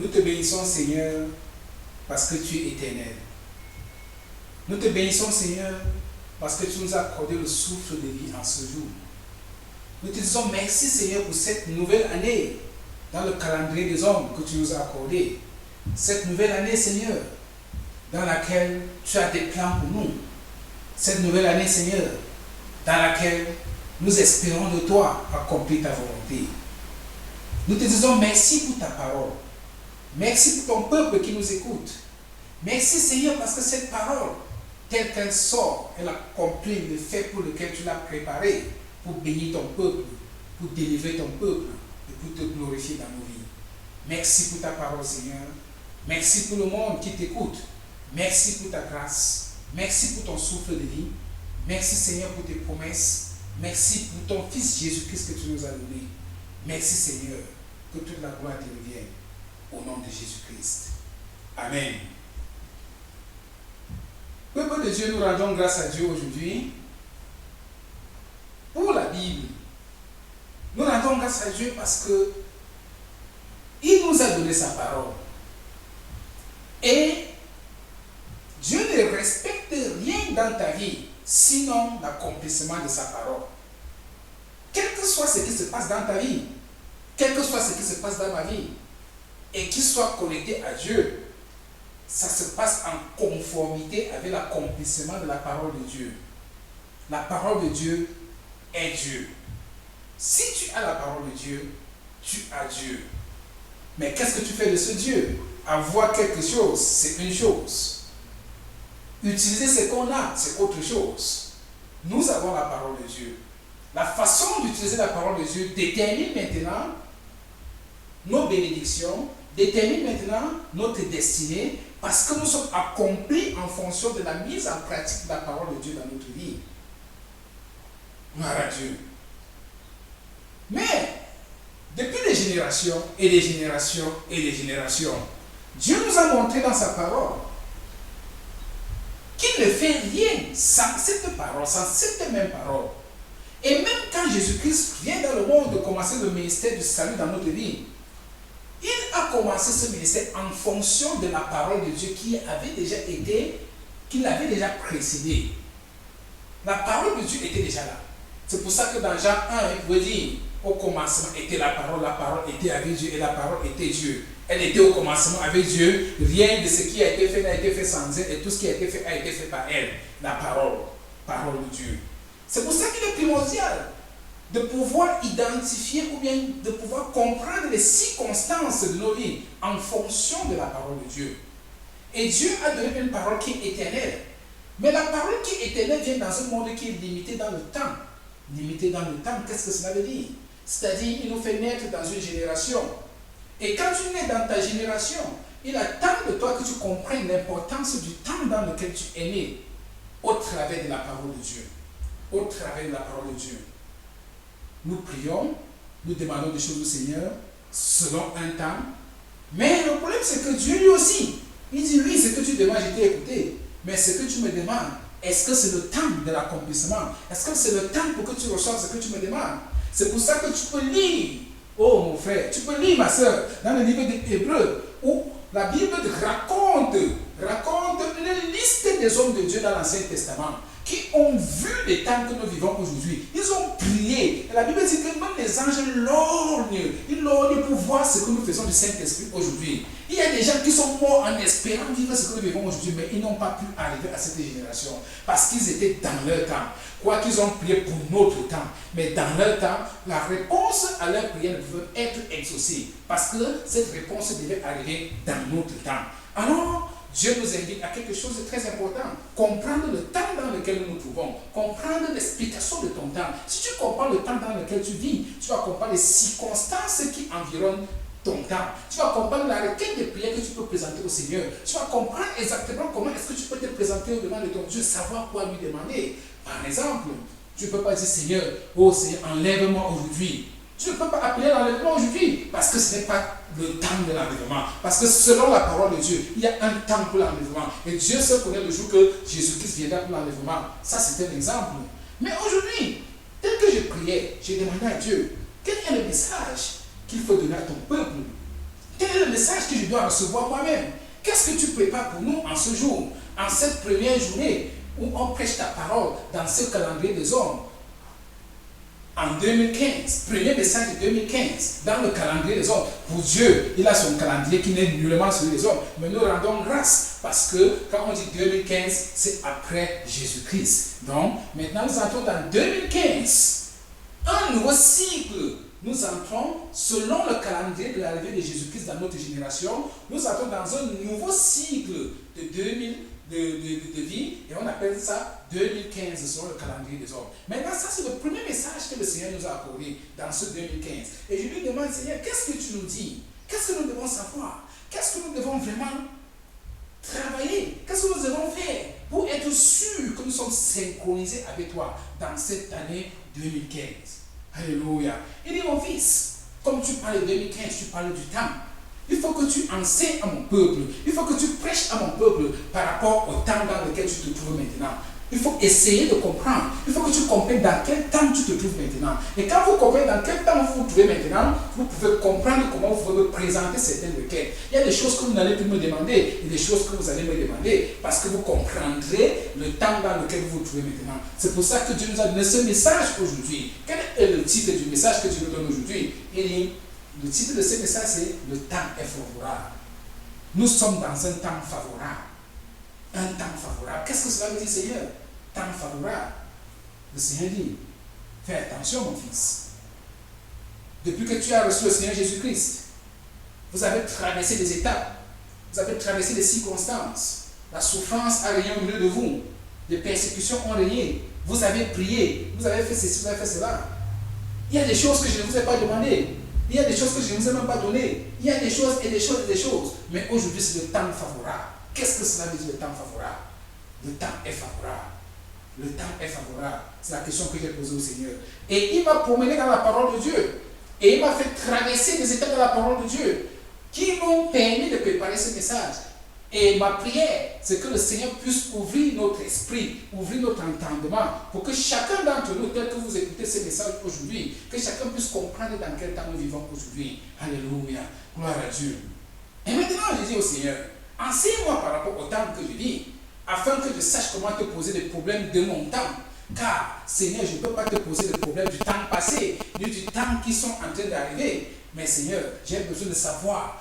Nous te bénissons, Seigneur, parce que tu es éternel. Nous te bénissons, Seigneur, parce que tu nous as accordé le souffle de vie en ce jour. Nous te disons merci, Seigneur, pour cette nouvelle année dans le calendrier des hommes que tu nous as accordé. Cette nouvelle année, Seigneur, dans laquelle tu as des plans pour nous. Cette nouvelle année, Seigneur, dans laquelle nous espérons de toi accomplir ta volonté. Nous te disons merci pour ta parole. Merci pour ton peuple qui nous écoute. Merci, Seigneur, parce que cette parole, telle qu'elle sort, elle accomplit le fait pour lequel tu l'as préparée, pour bénir ton peuple, pour délivrer ton peuple et pour te glorifier dans nos vies. Merci pour ta parole, Seigneur. Merci pour le monde qui t'écoute. Merci pour ta grâce. Merci pour ton souffle de vie. Merci, Seigneur, pour tes promesses. Merci pour ton Fils Jésus-Christ que tu nous as donné. Merci, Seigneur, que toute la gloire te revienne. Au nom de Jésus-Christ. Amen. Peuple de Dieu, nous rendons grâce à Dieu aujourd'hui pour la Bible. Nous rendons grâce à Dieu parce que il nous a donné sa parole. Et Dieu ne respecte rien dans ta vie, sinon l'accomplissement de sa parole. Quel que soit ce qui se passe dans ta vie, quel que soit ce qui se passe dans ma vie, et qui soit connecté à Dieu, ça se passe en conformité avec l'accomplissement de la parole de Dieu. La parole de Dieu est Dieu. Si tu as la parole de Dieu, tu as Dieu. Mais qu'est-ce que tu fais de ce Dieu? Avoir quelque chose, c'est une chose. Utiliser ce qu'on a, c'est autre chose. Nous avons la parole de Dieu. La façon d'utiliser la parole de Dieu détermine maintenant nos bénédictions, détermine maintenant notre destinée, parce que nous sommes accomplis en fonction de la mise en pratique de la parole de Dieu dans notre vie. Gloire à Dieu. Mais, depuis des générations et des générations et des générations, Dieu nous a montré dans sa parole qu'il ne fait rien sans cette parole, sans cette même parole. Et même quand Jésus-Christ vient dans le monde de commencer le ministère du salut dans notre vie, il a commencé ce ministère en fonction de la parole de Dieu qui l'avait déjà précédé. La parole de Dieu était déjà là. C'est pour ça que dans Jean 1, il veut dire, au commencement était la parole était avec Dieu et la parole était Dieu. Elle était au commencement avec Dieu. Rien de ce qui a été fait n'a été fait sans elle et tout ce qui a été fait par elle. La parole de Dieu. C'est pour ça qu'il est primordial de pouvoir identifier ou bien de pouvoir comprendre les circonstances de nos vies en fonction de la parole de Dieu. Et Dieu a donné une parole qui est éternelle. Mais la parole qui est éternelle vient dans un monde qui est limité dans le temps. Limité dans le temps, qu'est-ce que cela veut dire? C'est-à-dire, il nous fait naître dans une génération. Et quand tu nais dans ta génération, il attend de toi que tu comprennes l'importance du temps dans lequel tu es né, au travers de la parole de Dieu. Au travers de la parole de Dieu. Nous prions, nous demandons des choses au Seigneur, selon un temps. Mais le problème, c'est que Dieu lui aussi, il dit, oui, ce que tu demandes, je t'ai écouté. Mais ce que tu me demandes, est-ce que c'est le temps de l'accomplissement? Est-ce que c'est le temps pour que tu reçoives ce que tu me demandes? C'est pour ça que tu peux lire, oh mon frère, tu peux lire ma soeur, dans le livre des Hébreux, où la Bible raconte une liste des hommes de Dieu dans l'Ancien Testament qui ont vu les temps que nous vivons aujourd'hui. Ils ont prié. Et la Bible dit que même les anges lorgnent. Ils lorgnent pour voir ce que nous faisons du Saint-Esprit aujourd'hui. Il y a des gens qui sont morts en espérant vivre ce que nous vivons aujourd'hui, mais ils n'ont pas pu arriver à cette génération parce qu'ils étaient dans leur temps. Quoi qu'ils ont prié pour notre temps, mais dans leur temps, la réponse à leur prière ne pouvait être exaucée parce que cette réponse devait arriver dans notre temps. Alors, Dieu nous invite à quelque chose de très important. Comprendre le temps dans lequel nous nous trouvons. Comprendre l'explication de ton temps. Si tu comprends le temps dans lequel tu vis, tu vas comprendre les circonstances qui environnent ton temps. Tu vas comprendre la requête de prière que tu peux présenter au Seigneur. Tu vas comprendre exactement comment est-ce que tu peux te présenter au-devant de ton Dieu, savoir quoi lui demander. Par exemple, tu ne peux pas dire Seigneur, oh Seigneur, enlève-moi aujourd'hui. Tu ne peux pas appeler l'enlèvement aujourd'hui parce que ce n'est pas le temps de l'enlèvement. Parce que selon la parole de Dieu, il y a un temps pour l'enlèvement. Et Dieu seul connaît le jour que Jésus-Christ viendra pour l'enlèvement. Ça, c'est un exemple. Mais aujourd'hui, tel que je priais, j'ai demandé à Dieu, quel est le message qu'il faut donner à ton peuple? Quel est le message que je dois recevoir moi-même? Qu'est-ce que tu prépares pour nous en ce jour, en cette première journée où on prêche ta parole dans ce calendrier des hommes? En 2015, premier message de 2015, dans le calendrier des hommes. Pour Dieu, il a son calendrier qui n'est nullement celui des hommes. Mais nous rendons grâce parce que quand on dit 2015, c'est après Jésus-Christ. Donc, maintenant nous entrons dans 2015. Un nouveau cycle. Nous entrons selon le calendrier de l'arrivée de Jésus-Christ dans notre génération. Nous entrons dans un nouveau cycle de 2000 de vie, et on appelle ça 2015 selon le calendrier des hommes. Maintenant, ça c'est le premier message que le Seigneur nous a accordé dans ce 2015. Et je lui demande, Seigneur, qu'est-ce que tu nous dis? Qu'est-ce que nous devons savoir? Qu'est-ce que nous devons vraiment travailler? Qu'est-ce que nous devons faire pour être sûrs que nous sommes synchronisés avec toi dans cette année 2015? Alléluia. Il dit, mon fils, comme tu parles de 2015, tu parles du temps. Il faut que tu enseignes à mon peuple. Il faut que tu prêches à mon peuple par rapport au temps dans lequel tu te trouves maintenant. Il faut essayer de comprendre. Il faut que tu comprennes dans quel temps tu te trouves maintenant. Et quand vous comprenez dans quel temps vous vous trouvez maintenant, vous pouvez comprendre comment vous pouvez me présenter certaines requêtes. Il y a des choses que vous n'allez plus me demander et des choses que vous allez me demander parce que vous comprendrez le temps dans lequel vous vous trouvez maintenant. C'est pour ça que Dieu nous a donné ce message aujourd'hui. Quel est le titre du message que Dieu nous donne aujourd'hui? Il dit, le titre de ce message, c'est « Le temps est favorable ». Nous sommes dans un temps favorable. Un temps favorable. Qu'est-ce que cela veut dire, Seigneur? Temps favorable. Le Seigneur dit, fais attention, mon fils. Depuis que tu as reçu le Seigneur Jésus-Christ, vous avez traversé des étapes. Vous avez traversé des circonstances. La souffrance a régné au milieu de vous. Les persécutions ont régné. Vous avez prié. Vous avez fait ceci, vous avez fait cela. Il y a des choses que je ne vous ai pas demandées. Il y a des choses que je ne vous ai même pas données. Il y a des choses et des choses et des choses. Mais aujourd'hui, c'est le temps favorable. Qu'est-ce que cela veut dire, le temps favorable? Le temps est favorable. Le temps est favorable. C'est la question que j'ai posée au Seigneur. Et il m'a promené dans la parole de Dieu. Et il m'a fait traverser des étapes de la parole de Dieu qui m'ont permis de préparer ce message. Et ma prière, c'est que le Seigneur puisse ouvrir notre esprit, ouvrir notre entendement, pour que chacun d'entre nous, tel que vous écoutez ce message aujourd'hui, que chacun puisse comprendre dans quel temps nous vivons aujourd'hui. Alléluia. Gloire à Dieu. Et maintenant, je dis au Seigneur, enseigne-moi par rapport au temps que je vis, afin que je sache comment te poser des problèmes de mon temps. Car, Seigneur, je ne peux pas te poser des problèmes du temps passé, ni du temps qui sont en train d'arriver. Mais Seigneur, j'ai besoin de savoir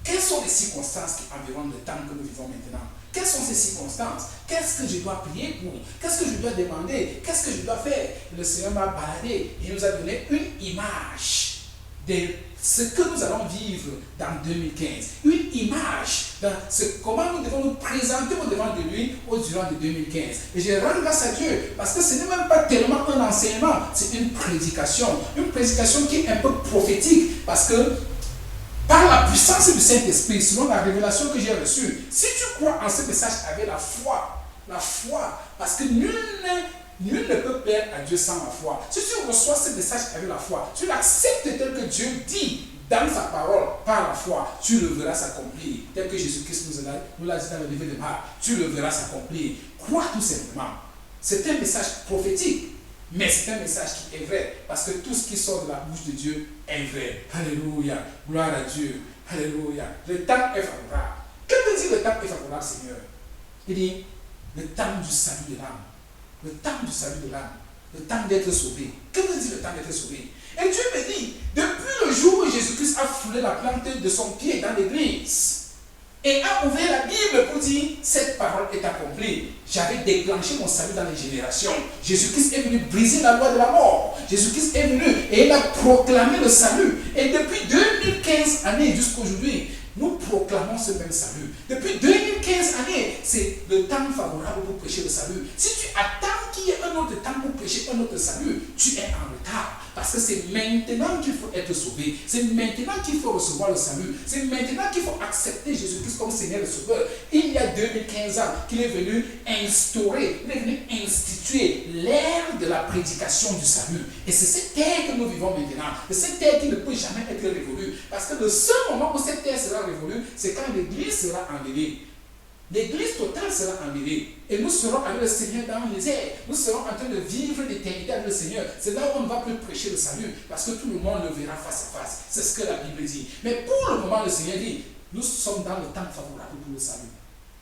quelles sont les circonstances qui environnent le temps que nous vivons maintenant. Quelles sont ces circonstances? Qu'est-ce que je dois prier pour? Qu'est-ce que je dois demander? Qu'est-ce que je dois faire? Le Seigneur m'a baladé. Il nous a donné une image de ce que nous allons vivre dans 2015. Une image de comment nous devons nous présenter au devant de lui au durant de 2015. Et je rends grâce à Dieu parce que ce n'est même pas tellement un enseignement, c'est une prédication. Une prédication qui est un peu prophétique parce que par la puissance du Saint-Esprit, selon la révélation que j'ai reçue, si tu crois en ce message avec la foi, parce que nul ne peut plaire à Dieu sans la foi. Si tu reçois ce message avec la foi, tu l'acceptes tel que Dieu dit dans sa parole, par la foi, tu le verras s'accomplir. Tel que Jésus-Christ nous l'a dit dans le livre de Marc, tu le verras s'accomplir. Crois tout simplement. C'est un message prophétique. Mais c'est un message qui est vrai, parce que tout ce qui sort de la bouche de Dieu est vrai. Alléluia. Gloire à Dieu. Alléluia. Le temps est favorable. Que veut dire le temps est favorable, Seigneur? Il dit, le temps du salut de l'âme. Le temps du salut de l'âme. Le temps d'être sauvé. Que veut dire le temps d'être sauvé? Et Dieu me dit, depuis le jour où Jésus-Christ a foulé la plante de son pied dans l'église, et a ouvert la Bible pour dire, cette parole est accomplie. J'avais déclenché mon salut dans les générations. Jésus-Christ est venu briser la loi de la mort. Jésus-Christ est venu et il a proclamé le salut. Et depuis 2015 années jusqu'à aujourd'hui, nous proclamons ce même salut. Depuis 2015 années, c'est le temps favorable pour prêcher le salut. Si tu attends qu'il y ait un autre temps pour prêcher un autre salut, tu es en retard. Parce que c'est maintenant qu'il faut être sauvé. C'est maintenant qu'il faut recevoir le salut. C'est maintenant qu'il faut accepter Jésus-Christ comme Seigneur et Sauveur. Il y a 2015 ans qu'il est venu instaurer, il est venu instituer l'ère de la prédication du salut. Et c'est cette ère que nous vivons maintenant. C'est cette ère qui ne peut jamais être révolue. Parce que le seul moment où cette ère sera révolue, c'est quand l'Église sera enlevée. L'église totale sera enlevée. Et nous serons avec le Seigneur dans les airs. Nous serons en train de vivre l'éternité avec le Seigneur. C'est là où on ne va plus prêcher le salut. Parce que tout le monde le verra face à face. C'est ce que la Bible dit. Mais pour le moment, le Seigneur dit, nous sommes dans le temps favorable pour le salut.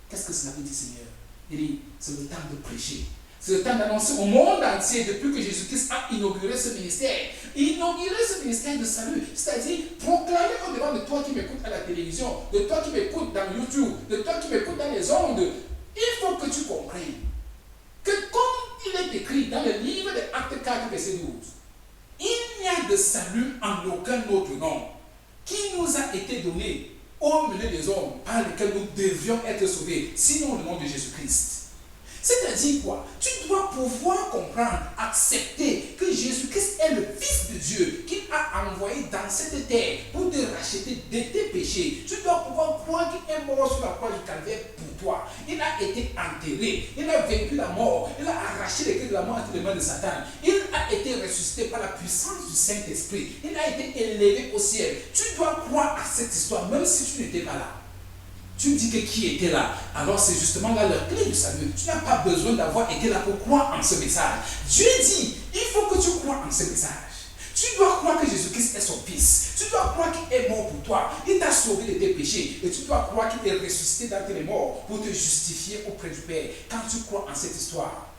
Qu'est-ce que cela veut dire, Seigneur? Il dit, c'est le temps de prêcher. C'est le temps d'annoncer au monde entier, depuis que Jésus-Christ a inauguré ce ministère. Inauguré ce ministère de salut. C'est-à-dire, proclamer au-devant de toi qui m'écoutes à la télévision, de toi qui m'écoutes dans YouTube, de toi qui m'écoutes dans les ondes. Il faut que tu comprennes que comme il est écrit dans le livre de Actes 4, verset 12, il n'y a de salut en aucun autre nom qui nous a été donné au milieu des hommes par lesquels nous devions être sauvés, sinon le nom de Jésus-Christ. C'est-à-dire quoi? Tu dois pouvoir comprendre, accepter que Jésus-Christ est le Fils de Dieu qu'il a envoyé dans cette terre pour te racheter de tes péchés. Tu dois pouvoir croire qu'il est mort sur la croix du calvaire pour toi. Il a été enterré, il a vaincu la mort, il a arraché les clés de la mort entre les mains de Satan. Il a été ressuscité par la puissance du Saint-Esprit. Il a été élevé au ciel. Tu dois croire à cette histoire, même si tu n'étais pas là. Tu me dis que qui était là? Alors c'est justement là la clé du salut. Tu n'as pas besoin d'avoir été là pour croire en ce message. Dieu dit, il faut que tu crois en ce message. Tu dois croire que Jésus-Christ est son Fils. Tu dois croire qu'il est mort pour toi. Il t'a sauvé de tes péchés. Et tu dois croire qu'il est ressuscité d'entre les morts pour te justifier auprès du Père. Quand tu crois en cette histoire,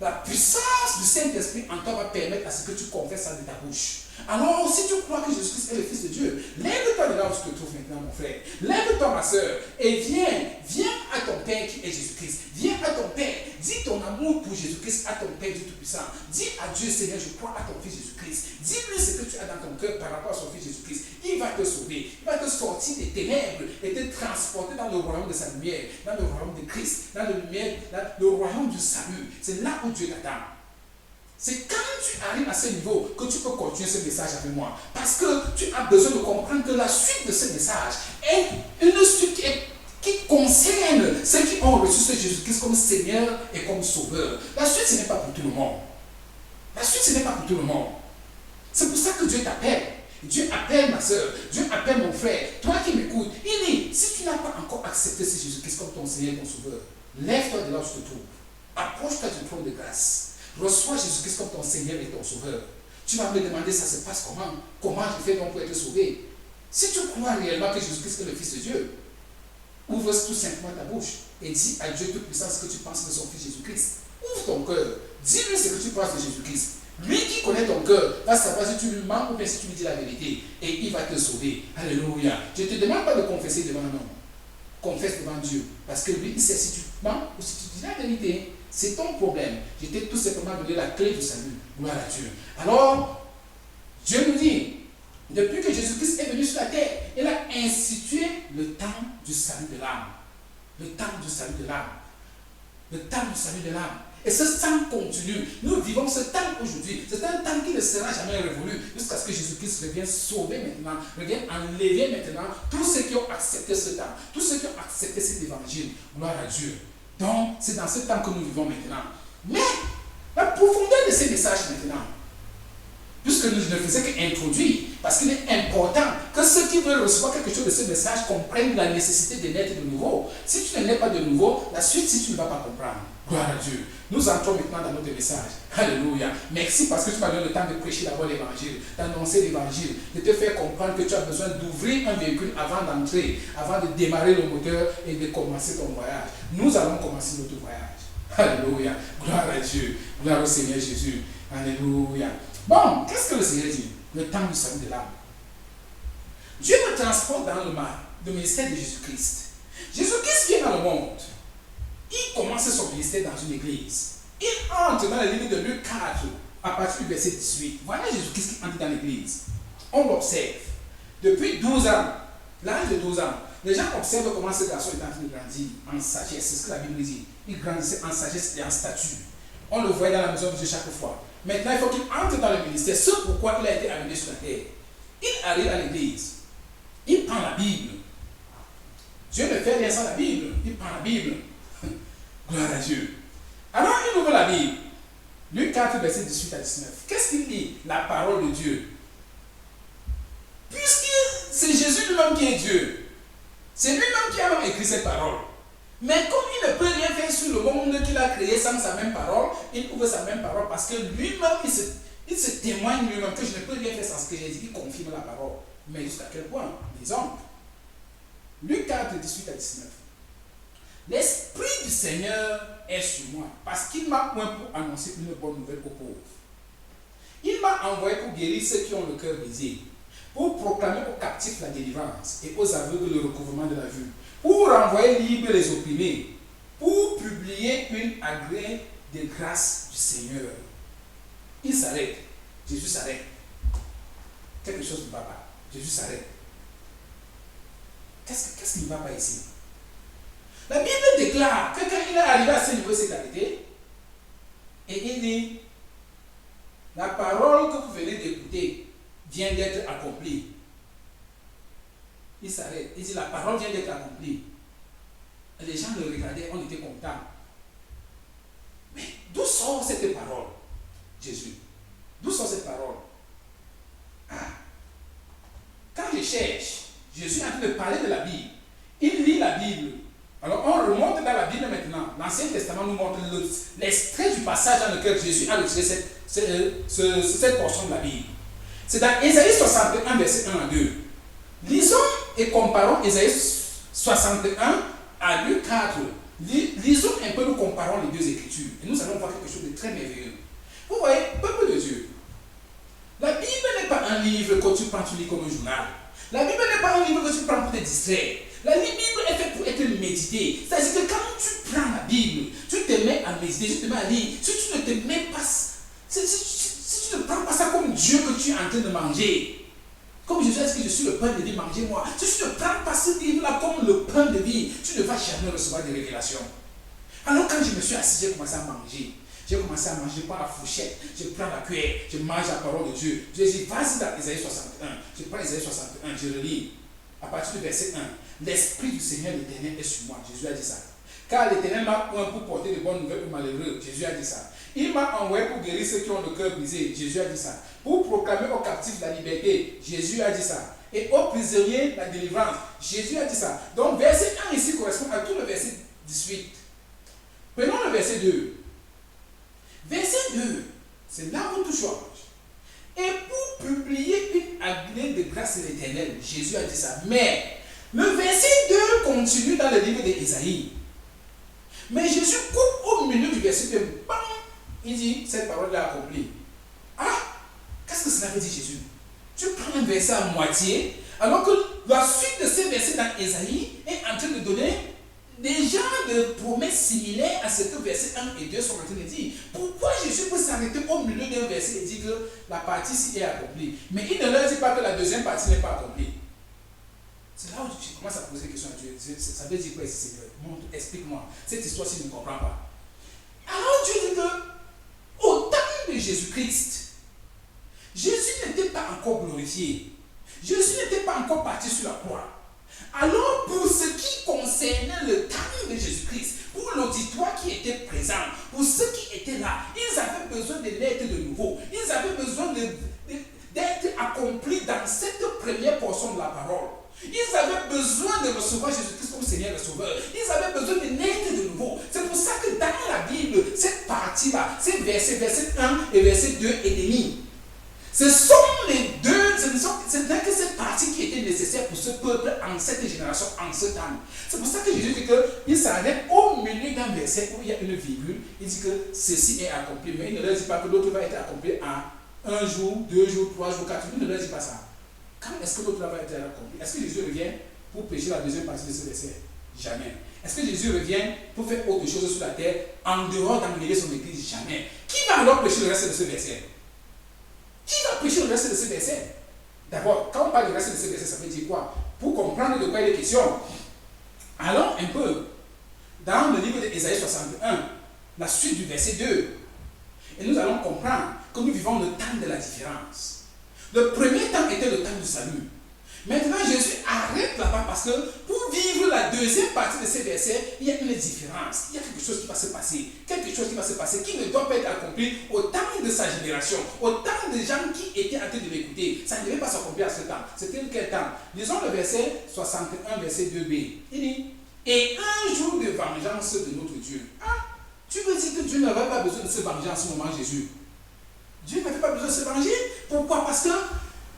la puissance du Saint-Esprit en toi va permettre à ce que tu confesses ça de ta bouche. Alors, si tu crois que Jésus-Christ est le Fils de Dieu, lève-toi de là où tu te trouves maintenant, mon frère. Lève-toi, ma soeur, et viens à ton Père qui est Jésus-Christ. Viens à ton Père. Dis ton amour pour Jésus-Christ à ton Père Dieu Tout-Puissant. Dis à Dieu, Seigneur, je crois à ton Fils Jésus-Christ. Dis-lui ce que tu as dans ton cœur par rapport à son Fils Jésus-Christ. Il va te sauver. Il va te sortir des ténèbres et te transporter dans le royaume de sa lumière, dans le royaume de Christ, dans le royaume du salut. C'est là où Dieu t'attend. C'est quand tu arrives à ce niveau que tu peux continuer ce message avec moi. Parce que tu as besoin de comprendre que la suite de ce message est une suite qui concerne ceux qui ont reçu ce Jésus-Christ comme Seigneur et comme Sauveur. La suite, ce n'est pas pour tout le monde. La suite, ce n'est pas pour tout le monde. C'est pour ça que Dieu t'appelle. Dieu appelle ma soeur, Dieu appelle mon frère. Toi qui m'écoutes, il dit, si tu n'as pas encore accepté ce Jésus-Christ comme ton Seigneur et ton Sauveur, lève-toi de là où tu te trouves. Approche-toi du trône de grâce. Reçois Jésus-Christ comme ton Seigneur et ton Sauveur. Tu vas me demander ça se passe comment? Comment je fais donc pour être sauvé? Si tu crois réellement que Jésus-Christ est le Fils de Dieu, ouvre tout simplement ta bouche et dis à Dieu Tout-Puissant ce que tu penses de son Fils Jésus-Christ. Ouvre ton cœur. Dis-lui ce que tu penses de Jésus-Christ. Lui qui connaît ton cœur va savoir si tu lui mens ou bien si tu lui dis la vérité. Et il va te sauver. Alléluia. Je ne te demande pas de confesser devant un homme. Confesse devant Dieu. Parce que lui, il sait si tu mens ou si tu dis la vérité. C'est ton problème. Je t'ai tout simplement donné la clé du salut. Gloire à Dieu. Alors, Dieu nous dit, depuis que Jésus-Christ est venu sur la terre, il a institué le temps du salut de l'âme. Le temps du salut de l'âme. Le temps du salut de l'âme. Et ce temps continue. Nous vivons ce temps aujourd'hui. C'est un temps qui ne sera jamais révolu jusqu'à ce que Jésus-Christ revienne sauver maintenant, revienne enlever maintenant tous ceux qui ont accepté ce temps, tous ceux qui ont accepté cet évangile. Gloire à Dieu. Donc, c'est dans ce temps que nous vivons maintenant. Mais, la profondeur de ces messages maintenant, puisque nous ne faisons qu'introduire, parce qu'il est important que ceux qui veulent recevoir quelque chose de ce message comprennent la nécessité de naître de nouveau. Si tu ne nais pas de nouveau, la suite, si tu ne vas pas comprendre. Gloire à Dieu. Nous entrons maintenant dans notre message. Alléluia. Merci parce que tu m'as donné le temps de prêcher d'abord l'évangile, d'annoncer l'évangile, de te faire comprendre que tu as besoin d'ouvrir un véhicule avant d'entrer, avant de démarrer le moteur et de commencer ton voyage. Nous allons commencer notre voyage. Alléluia. Gloire à Dieu. Gloire au Seigneur Jésus. Alléluia. Bon, qu'est-ce que le Seigneur dit? Le temps du salut de l'âme. Dieu me transporte dans le ministère de Jésus-Christ. Jésus-Christ vient dans le monde. Il commence son ministère dans une église. Il entre dans le livre de Luc 4, à partir du verset 18. Voilà Jésus-Christ qui entre dans l'église. On l'observe. Depuis 12 ans, l'âge de 12 ans, les gens observent comment ce garçon est en train de grandir en sagesse. C'est ce que la Bible dit. Il grandissait en sagesse et en stature. On le voyait dans la maison de Dieu chaque fois. Maintenant, il faut qu'il entre dans le ministère. C'est pourquoi il a été amené sur la terre. Il arrive à l'église. Il prend la Bible. Dieu ne fait rien sans la Bible. Il prend la Bible. Gloire à Dieu. Alors, il ouvre la Bible. Luc 4, verset 18 à 19. Qu'est-ce qu'il dit? La parole de Dieu. Puisque c'est Jésus lui-même qui est Dieu. C'est lui-même qui a même écrit cette parole. Mais comme il ne peut rien faire sur le monde qu'il a créé sans sa même parole, il ouvre sa même parole parce que lui-même, il se témoigne lui-même que je ne peux rien faire sans ce que j'ai dit. Il confirme la parole. Mais jusqu'à quel point? Disons, Luc 4, 18 à 19. L'Esprit du Seigneur est sur moi parce qu'il m'a point pour annoncer une bonne nouvelle aux pauvres. Il m'a envoyé pour guérir ceux qui ont le cœur brisé, pour proclamer aux captifs la délivrance et aux aveugles le recouvrement de la vue, pour renvoyer libres les opprimés, pour publier une agréée de grâce du Seigneur. Il s'arrête. Jésus s'arrête. Quelque chose ne va pas. Jésus s'arrête. Qu'est-ce qui ne va pas ici? La Bible déclare que quand il est arrivé à ce niveau, il s'est arrêté. Et il dit, la parole que vous venez d'écouter vient d'être accomplie. Il s'arrête. Il dit, la parole vient d'être accomplie. Et les gens le regardaient, on était contents. Mais d'où sort cette parole? Jésus. D'où sort cette parole? Quand je cherche, Jésus est en train de parler de la Bible. Il lit la Bible. Alors on remonte dans la Bible maintenant. L'Ancien Testament nous montre l'extrait du passage dans lequel Jésus a retiré cette portion de la Bible. C'est dans Ésaïe 61, verset 1 à 2. Lisons et comparons Ésaïe 61 à Luc 4. Lisons un peu, nous comparons les deux écritures. Et nous allons voir quelque chose de très merveilleux. Vous voyez, peuple de Dieu, la Bible n'est pas un livre que tu prends, tu lis comme un journal. La Bible n'est pas un livre que tu prends pour te distraire. La Bible est faite pour être méditée. C'est-à-dire que quand tu prends la Bible, tu te mets à méditer, tu te mets à lire. Si tu ne te mets pas, si tu ne prends pas ça comme Dieu que tu es en train de manger, comme Jésus a dit que je suis le pain de vie, mangez-moi. Si tu ne prends pas ce livre-là comme le pain de vie, tu ne vas jamais recevoir des révélations. Alors quand je me suis assis, j'ai commencé à manger. J'ai commencé à manger, je prends la fourchette, je prends la cuillère, je mange la parole de Dieu. Je dis, vas-y dans Ésaïe 61. Je prends Ésaïe 61, je relis. À partir du verset 1. L'Esprit du Seigneur l'Éternel est sur moi. Jésus a dit ça. Car l'Éternel m'a point pour porter de bonnes nouvelles aux malheureux. Jésus a dit ça. Il m'a envoyé pour guérir ceux qui ont le cœur brisé. Jésus a dit ça. Pour proclamer aux captifs la liberté. Jésus a dit ça. Et aux prisonniers la délivrance. Jésus a dit ça. Donc verset 1 ici correspond à tout le verset 18. Prenons le verset 2. Verset 2, c'est là où tout change. Et pour publier une agréée de grâce de l'Éternel, Jésus a dit ça. Mais le verset 2 continue dans le livre d'Ésaïe. Mais Jésus coupe au milieu du verset 2. Bam, il dit, cette parole est accomplie. Ah, qu'est-ce que cela veut dire Jésus? Tu prends un verset à moitié, alors que la suite de ces versets dans Ésaïe est en train de donner des genres de promesses similaires à ce que versets 1 et 2 sont en train de dire. Pourquoi Jésus peut s'arrêter au milieu d'un verset et dire que la partie ci est accomplie, mais il ne leur dit pas que la deuxième partie n'est pas accomplie? C'est là où tu commences à poser des questions à Dieu. Ça veut dire quoi ici, Seigneur? Explique-moi. Cette histoire-ci, je ne comprends pas. Alors Dieu dit que au temps de Jésus-Christ, Jésus n'était pas encore glorifié. Jésus n'était pas encore parti sur la croix. Alors, pour ce qui concernait le temps de Jésus-Christ, pour l'auditoire qui était présent, pour ceux qui étaient là, ils avaient besoin de l'être de nouveau. Ils avaient besoin d'être accomplis dans cette première portion de la parole. Ils avaient besoin de recevoir Jésus-Christ comme Seigneur et Sauveur. Ils avaient besoin de naître de nouveau. C'est pour ça que dans la Bible, cette partie-là, ces versets, verset 1 et verset 2 et demi, ce sont les deux, ce n'est que cette partie qui était nécessaire pour ce peuple en cette génération, en ce temps. C'est pour ça que Jésus dit qu'il s'arrête au milieu d'un verset où il y a une virgule. Il dit que ceci est accompli, mais il ne leur dit pas que l'autre va être accompli en 1 jour, 2 jours, 3 jours, 4 jours. Il ne leur dit pas ça. Quand est-ce que l'autre va être accompli? Est-ce que Jésus revient pour prêcher la deuxième partie de ce verset? Jamais. Est-ce que Jésus revient pour faire autre chose sur la terre en dehors d'amener son église? Jamais. Qui va alors prêcher le reste de ce verset? Qui va prêcher le reste de ce verset? D'abord, quand on parle du reste de ce verset, ça veut dire quoi? Pour comprendre de quoi il est question, allons un peu dans le livre d'Ésaïe 61, la suite du verset 2. Et nous allons comprendre que nous vivons le temps de la différence. Le premier temps était le temps du salut. Maintenant, Jésus arrête là-bas parce que pour vivre la deuxième partie de ces versets, il y a une différence. Il y a quelque chose qui va se passer. Quelque chose qui va se passer qui ne doit pas être accompli au temps de sa génération, au temps des gens qui étaient en train de l'écouter. Ça ne devait pas s'accomplir à ce temps. C'était quel temps? Lisons le verset 61, verset 2b. Il dit, et un jour de vengeance vengeance de notre Dieu. Ah, tu veux dire que Dieu n'avait pas besoin de se venger en ce moment, Jésus? Dieu n'avait pas besoin de se venger. Pourquoi? Parce que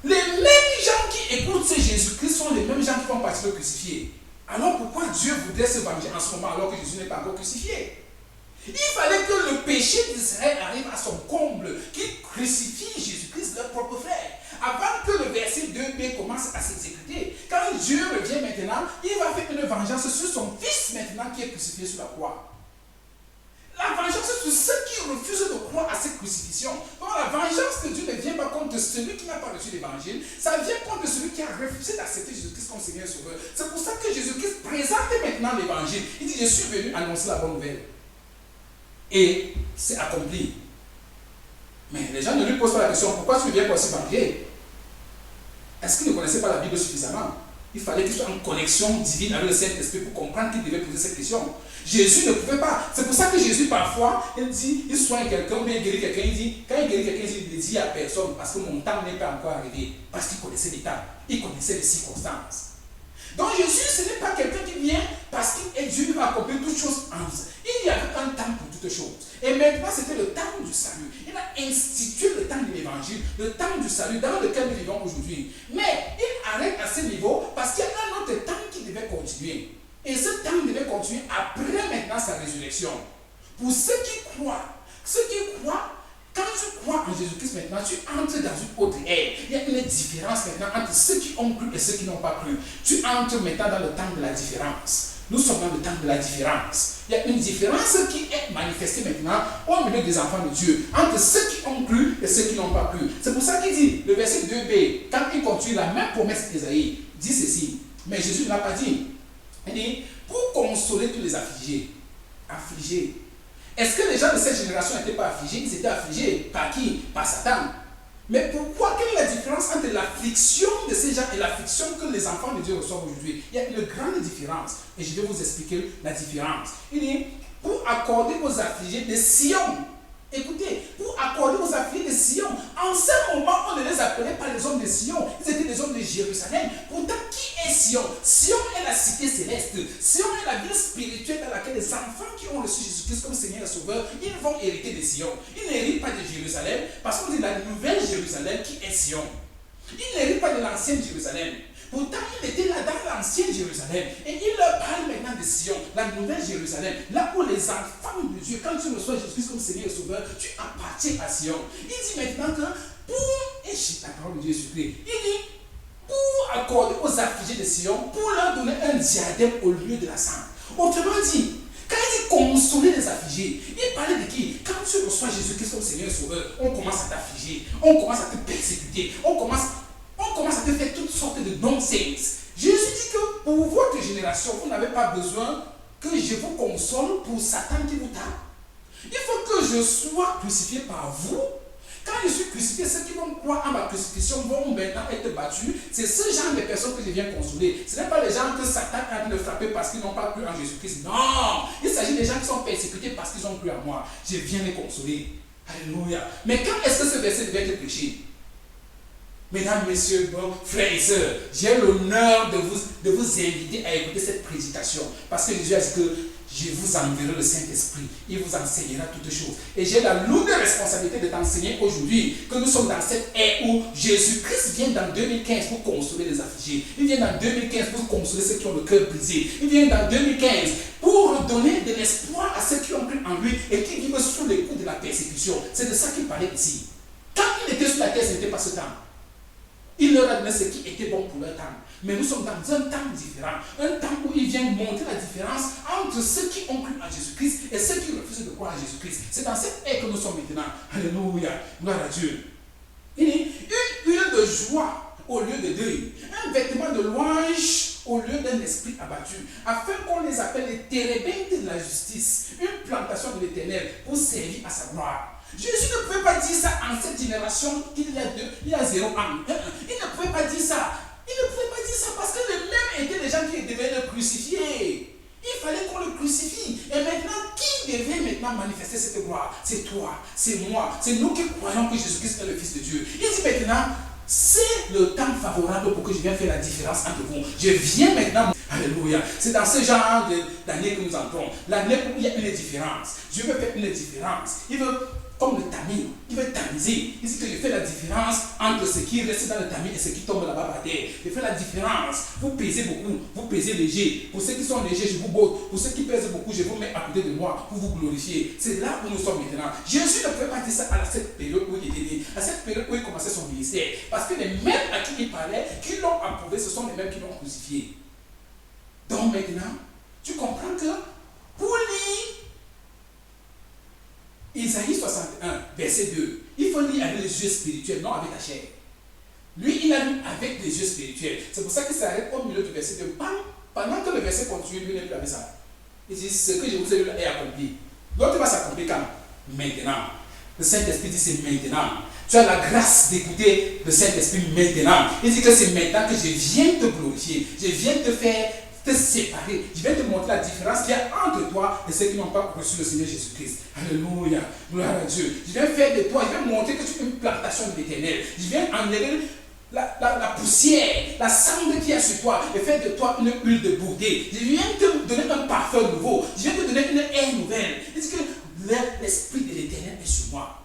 les mêmes gens qui écoutent ce Jésus-Christ sont les mêmes gens qui vont partir le crucifier. Alors pourquoi Dieu voudrait se venger en ce moment alors que Jésus n'est pas encore crucifié? Il fallait que le péché d'Israël arrive à son comble, qu'il crucifie Jésus-Christ, leur propre frère, avant que le verset 2b commence à s'exécuter. Quand Dieu revient maintenant, il va faire une vengeance sur son fils maintenant qui est crucifié sur la croix. La vengeance sur ceux qui refusent de croire à cette crucifixion. Donc la vengeance de Dieu ne vient pas contre celui qui n'a pas reçu l'évangile, ça vient contre celui qui a refusé d'accepter Jésus-Christ comme Seigneur et Sauveur. C'est pour ça que Jésus-Christ présente maintenant l'évangile. Il dit, je suis venu annoncer la bonne nouvelle. Et c'est accompli. Mais les gens ne lui posent pas la question, pourquoi tu viens pour se venger? Est-ce qu'ils ne connaissaient pas la Bible suffisamment? Il fallait qu'il soit en connexion divine avec le Saint-Esprit pour comprendre qu'il devait poser cette question. Jésus ne pouvait pas. C'est pour ça que Jésus, parfois, il dit, il soigne quelqu'un, ou bien il guérit quelqu'un, il dit, quand il guérit quelqu'un, il ne dit à personne, parce que mon temps n'est pas encore arrivé. Parce qu'il connaissait les temps, il connaissait les circonstances. Donc Jésus, ce n'est pas quelqu'un qui vient parce qu'il est Dieu, il va accomplir toutes choses en vous. Il y avait un temps pour toutes choses. Et maintenant, c'était le temps du salut. Il a institué le temps de l'évangile, le temps du salut dans lequel nous vivons aujourd'hui. Mais il arrête à ce niveau parce qu'il y a un autre temps qui devait continuer. Et ce temps devait continuer après maintenant sa résurrection. Pour ceux qui croient, quand tu crois en Jésus-Christ maintenant, tu entres dans une autre ère. Il y a une différence maintenant entre ceux qui ont cru et ceux qui n'ont pas cru. Tu entres maintenant dans le temps de la différence. Nous sommes dans le temps de la différence. Il y a une différence qui est manifestée maintenant au milieu des enfants de Dieu, entre ceux qui ont cru et ceux qui n'ont pas cru. C'est pour ça qu'il dit, le verset 2b, quand il continue la même promesse d'Ésaïe, dit ceci. Mais Jésus ne l'a pas dit. Il dit, pour consoler tous les affligés. Affligés. Est-ce que les gens de cette génération n'étaient pas affligés? Ils étaient affligés. Par qui? Par Satan. Mais pourquoi? Quelle est la différence entre l'affliction de ces gens et l'affliction que les enfants de Dieu reçoivent aujourd'hui? Il y a une grande différence. Et je vais vous expliquer la différence. Il dit, pour accorder aux affligés de Sion. Écoutez, pour accorder aux affligés de Sion, en ce moment, on ne les appelait pas les hommes de Sion, ils étaient les hommes de Jérusalem. Pourtant, qui est Sion? Sion est la cité céleste. Sion est la ville spirituelle dans laquelle les enfants qui ont reçu Jésus-Christ comme Seigneur et Sauveur, ils vont hériter de Sion. Ils n'héritent pas de Jérusalem, parce qu'on dit la nouvelle Jérusalem qui est Sion. Ils n'héritent pas de l'ancienne Jérusalem. Pourtant, il était là dans l'ancienne Jérusalem. Et il leur parle maintenant de Sion, la nouvelle Jérusalem. Là où les enfants de Dieu, quand tu reçois Jésus comme Seigneur et Sauveur, tu appartiens à Sion. Il dit maintenant que pour, et j'ai la parole de Jésus-Christ, il dit, pour accorder aux affligés de Sion, pour leur donner un diadème au lieu de la cendre. Autrement dit, quand il dit consoler les affligés, il parlait de qui? Quand tu reçois Jésus-Christ comme Seigneur et Sauveur, on commence à t'affliger, on commence à te persécuter, on commence à te faire toutes sortes de nonsense. Jésus dit que pour votre génération, vous n'avez pas besoin que je vous console pour Satan qui vous tape. Il faut que je sois crucifié par vous. Quand je suis crucifié, ceux qui vont croire à ma crucifixion vont maintenant être battus. C'est ce genre de personnes que je viens consoler. Ce n'est pas les gens que Satan a de frapper parce qu'ils n'ont pas cru en Jésus-Christ. Non! Il s'agit des gens qui sont persécutés parce qu'ils ont cru en moi. Je viens les consoler. Alléluia. Mais quand est-ce que ce verset devait être prêché? Mesdames, messieurs, bon, frères et sœurs, j'ai l'honneur de vous inviter à écouter cette prédication. Parce que Jésus a dit que je vous enverrai le Saint-Esprit. Il vous enseignera toutes choses. Et j'ai la lourde responsabilité de t'enseigner aujourd'hui que nous sommes dans cette ère où Jésus-Christ vient dans 2015 pour consoler les affligés. Il vient dans 2015 pour consoler ceux qui ont le cœur brisé. Il vient dans 2015 pour donner de l'espoir à ceux qui ont cru en lui et qui vivent sous les coups de la persécution. C'est de ça qu'il parlait ici. Quand il était sur la terre, ce n'était pas ce temps. Il leur a donné ce qui était bon pour leur temps. Mais nous sommes dans un temps différent. Un temps où il vient montrer la différence entre ceux qui ont cru en Jésus-Christ et ceux qui refusent de croire en Jésus-Christ. C'est dans cette ère que nous sommes maintenant. Alléluia. Gloire à Dieu. Il dit une huile de joie au lieu de deuil. Un vêtement de louange au lieu d'un esprit abattu. Afin qu'on les appelle les térébintes de la justice. Une plantation de l'Éternel pour servir à sa gloire. Jésus ne pouvait pas dire ça en cette génération qu'il y a 0 ans. Il ne pouvait pas dire ça. Il ne pouvait pas dire ça parce que les mêmes étaient les gens qui devaient le crucifier. Il fallait qu'on le crucifie. Et maintenant, qui devait maintenant manifester cette gloire? C'est toi, c'est moi, c'est nous qui croyons que Jésus-Christ est le Fils de Dieu. Il dit maintenant, c'est le temps favorable pour que je vienne faire la différence entre vous. Je viens maintenant. Alléluia. C'est dans ce genre d'année que nous entrons. L'année où il y a une différence. Dieu veut faire une différence. Il veut, comme le tamis, il veut tamiser. Il dit que je fais la différence entre ce qui reste dans le tamis et ce qui tombe là-bas par terre. Je fais la différence. Vous pesez beaucoup, vous pesez léger. Pour ceux qui sont légers, je vous botte. Pour ceux qui pèsent beaucoup, je vous mets à côté de moi pour vous glorifier. C'est là où nous sommes maintenant. Jésus ne pouvait pas dire ça à cette période où il était né, à cette période où il commençait son ministère. Parce que les mêmes à qui il parlait, qui l'ont approuvé, ce sont les mêmes qui l'ont crucifié. Donc maintenant, tu comprends que pour lire Isaïe 61, verset 2, il faut lire avec les yeux spirituels, non avec la chair. Lui, il a lu avec les yeux spirituels. C'est pour ça qu'il s'arrête au milieu du verset 2. Pendant que le verset continue, lui n'est plus avec ça. Il dit, ce que je vous ai lu est accompli. L'autre va s'accomplir quand? Maintenant. Le Saint-Esprit dit, c'est maintenant. Tu as la grâce d'écouter le Saint-Esprit maintenant. Il dit que c'est maintenant que je viens te glorifier. Je viens te faire te séparer. Je vais te montrer la différence qu'il y a entre toi et ceux qui n'ont pas reçu le Seigneur Jésus-Christ. Alléluia. Gloire à Dieu. Je vais faire de toi, je vais montrer que tu es une plantation de l'Éternel. Je viens enlever la poussière, la cendre qui est sur toi et faire de toi une huile de beauté. Je viens te donner un parfum nouveau. Je viens te donner une air nouvelle. Il dit que l'Esprit de l'Éternel est sur moi.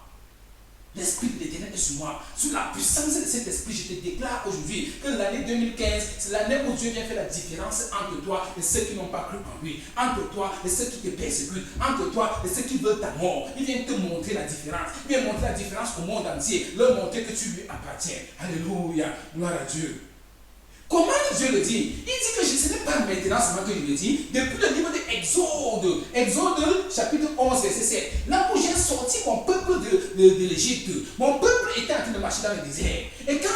L'Esprit de l'Éternel est sur moi. Sous la puissance de cet Esprit, je te déclare aujourd'hui que l'année 2015, c'est l'année où Dieu vient faire la différence entre toi et ceux qui n'ont pas cru en lui. Entre toi et ceux qui te persécutent. Entre toi et ceux qui veulent ta mort. Il vient te montrer la différence. Il vient montrer la différence au monde entier. Leur montrer que tu lui appartiens. Alléluia. Gloire à Dieu. Comment Dieu le dit? Il dit que ce n'est pas maintenant seulement que je le dis. Depuis le livre de Exode, Exode chapitre 11, verset 7, là où j'ai sorti mon peuple de l'Égypte, mon peuple était en train de marcher dans le désert. Et quand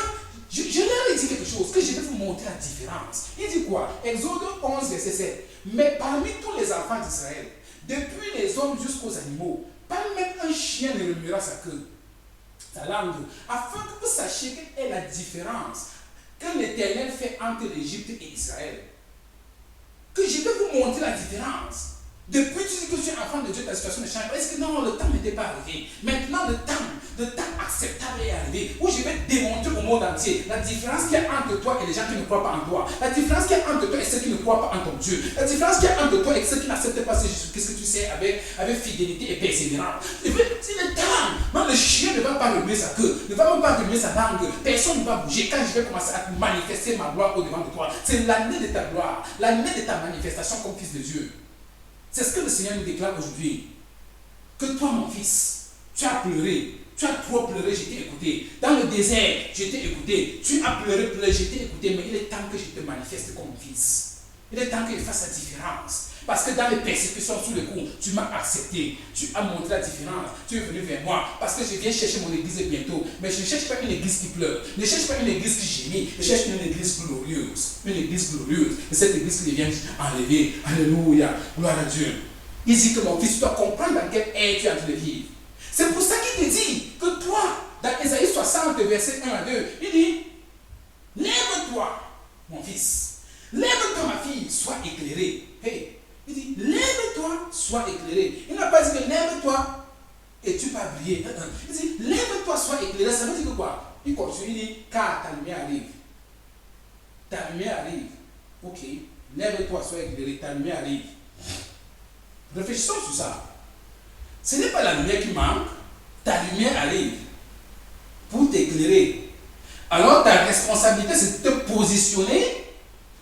je leur ai dit quelque chose, que je vais vous montrer la différence. Il dit quoi? Exode 11, verset 7. Mais parmi tous les enfants d'Israël, depuis les hommes jusqu'aux animaux, pas même un chien ne remuera sa queue, sa langue, afin que vous sachiez quelle est la différence que l'Éternel fait entre l'Égypte et Israël. Que je vais vous montrer la différence. Depuis tu dis que tu es enfant de Dieu, ta situation ne change pas. Est-ce que non, le temps n'était pas arrivé? Maintenant, le temps acceptable est arrivé. Où je vais démontrer au monde entier la différence qu'il y a entre toi et les gens qui ne croient pas en toi. La différence qu'il y a entre toi et ceux qui ne croient pas en ton Dieu. La différence qu'il y a entre toi et ceux qui n'acceptent pas Jésus-Christ que tu sais avec fidélité et persévérance. C'est le temps. Non, le chien ne va pas remuer sa queue, ne va même pas remuer sa langue. Personne ne va bouger quand je vais commencer à manifester ma gloire au-devant de toi. C'est l'année de ta gloire, l'année de ta manifestation comme fils de Dieu. C'est ce que le Seigneur nous déclare aujourd'hui. Que toi, mon fils, tu as pleuré. Tu as trop pleuré, je t'ai écouté. Dans le désert, je t'ai écouté. Tu as pleuré, je t'ai écouté. Mais il est temps que je te manifeste comme mon fils. Il est temps que je fasse la différence. Parce que dans les persécutions sous le coup, tu m'as accepté. Tu as montré la différence. Tu es venu vers moi. Parce que je viens chercher mon église bientôt. Mais je ne cherche pas une église qui pleure. Je ne cherche pas une église qui gémit. Je cherche une église glorieuse. Une église glorieuse. Et cette église que je viens enlever. Alléluia. Gloire à Dieu. Il dit que mon fils, tu dois comprendre dans quelle ère tu es en train de vivre. C'est pour ça qu'il te dit que toi, dans Isaïe 60, verset 1 à 2, il dit, lève-toi, mon fils. Lève-toi, ma fille, sois éclairée. Hey, il dit, lève-toi, sois éclairée. Il n'a pas dit que lève-toi et tu vas briller. Il dit, lève-toi, sois éclairée. Ça veut dire que quoi? Il continue, il dit, car ta lumière arrive. Ta lumière arrive. Ok, lève-toi, sois éclairée, ta lumière arrive. Réfléchissons sur ça. Ce n'est pas la lumière qui manque, ta lumière arrive pour t'éclairer. Alors ta responsabilité, c'est de te positionner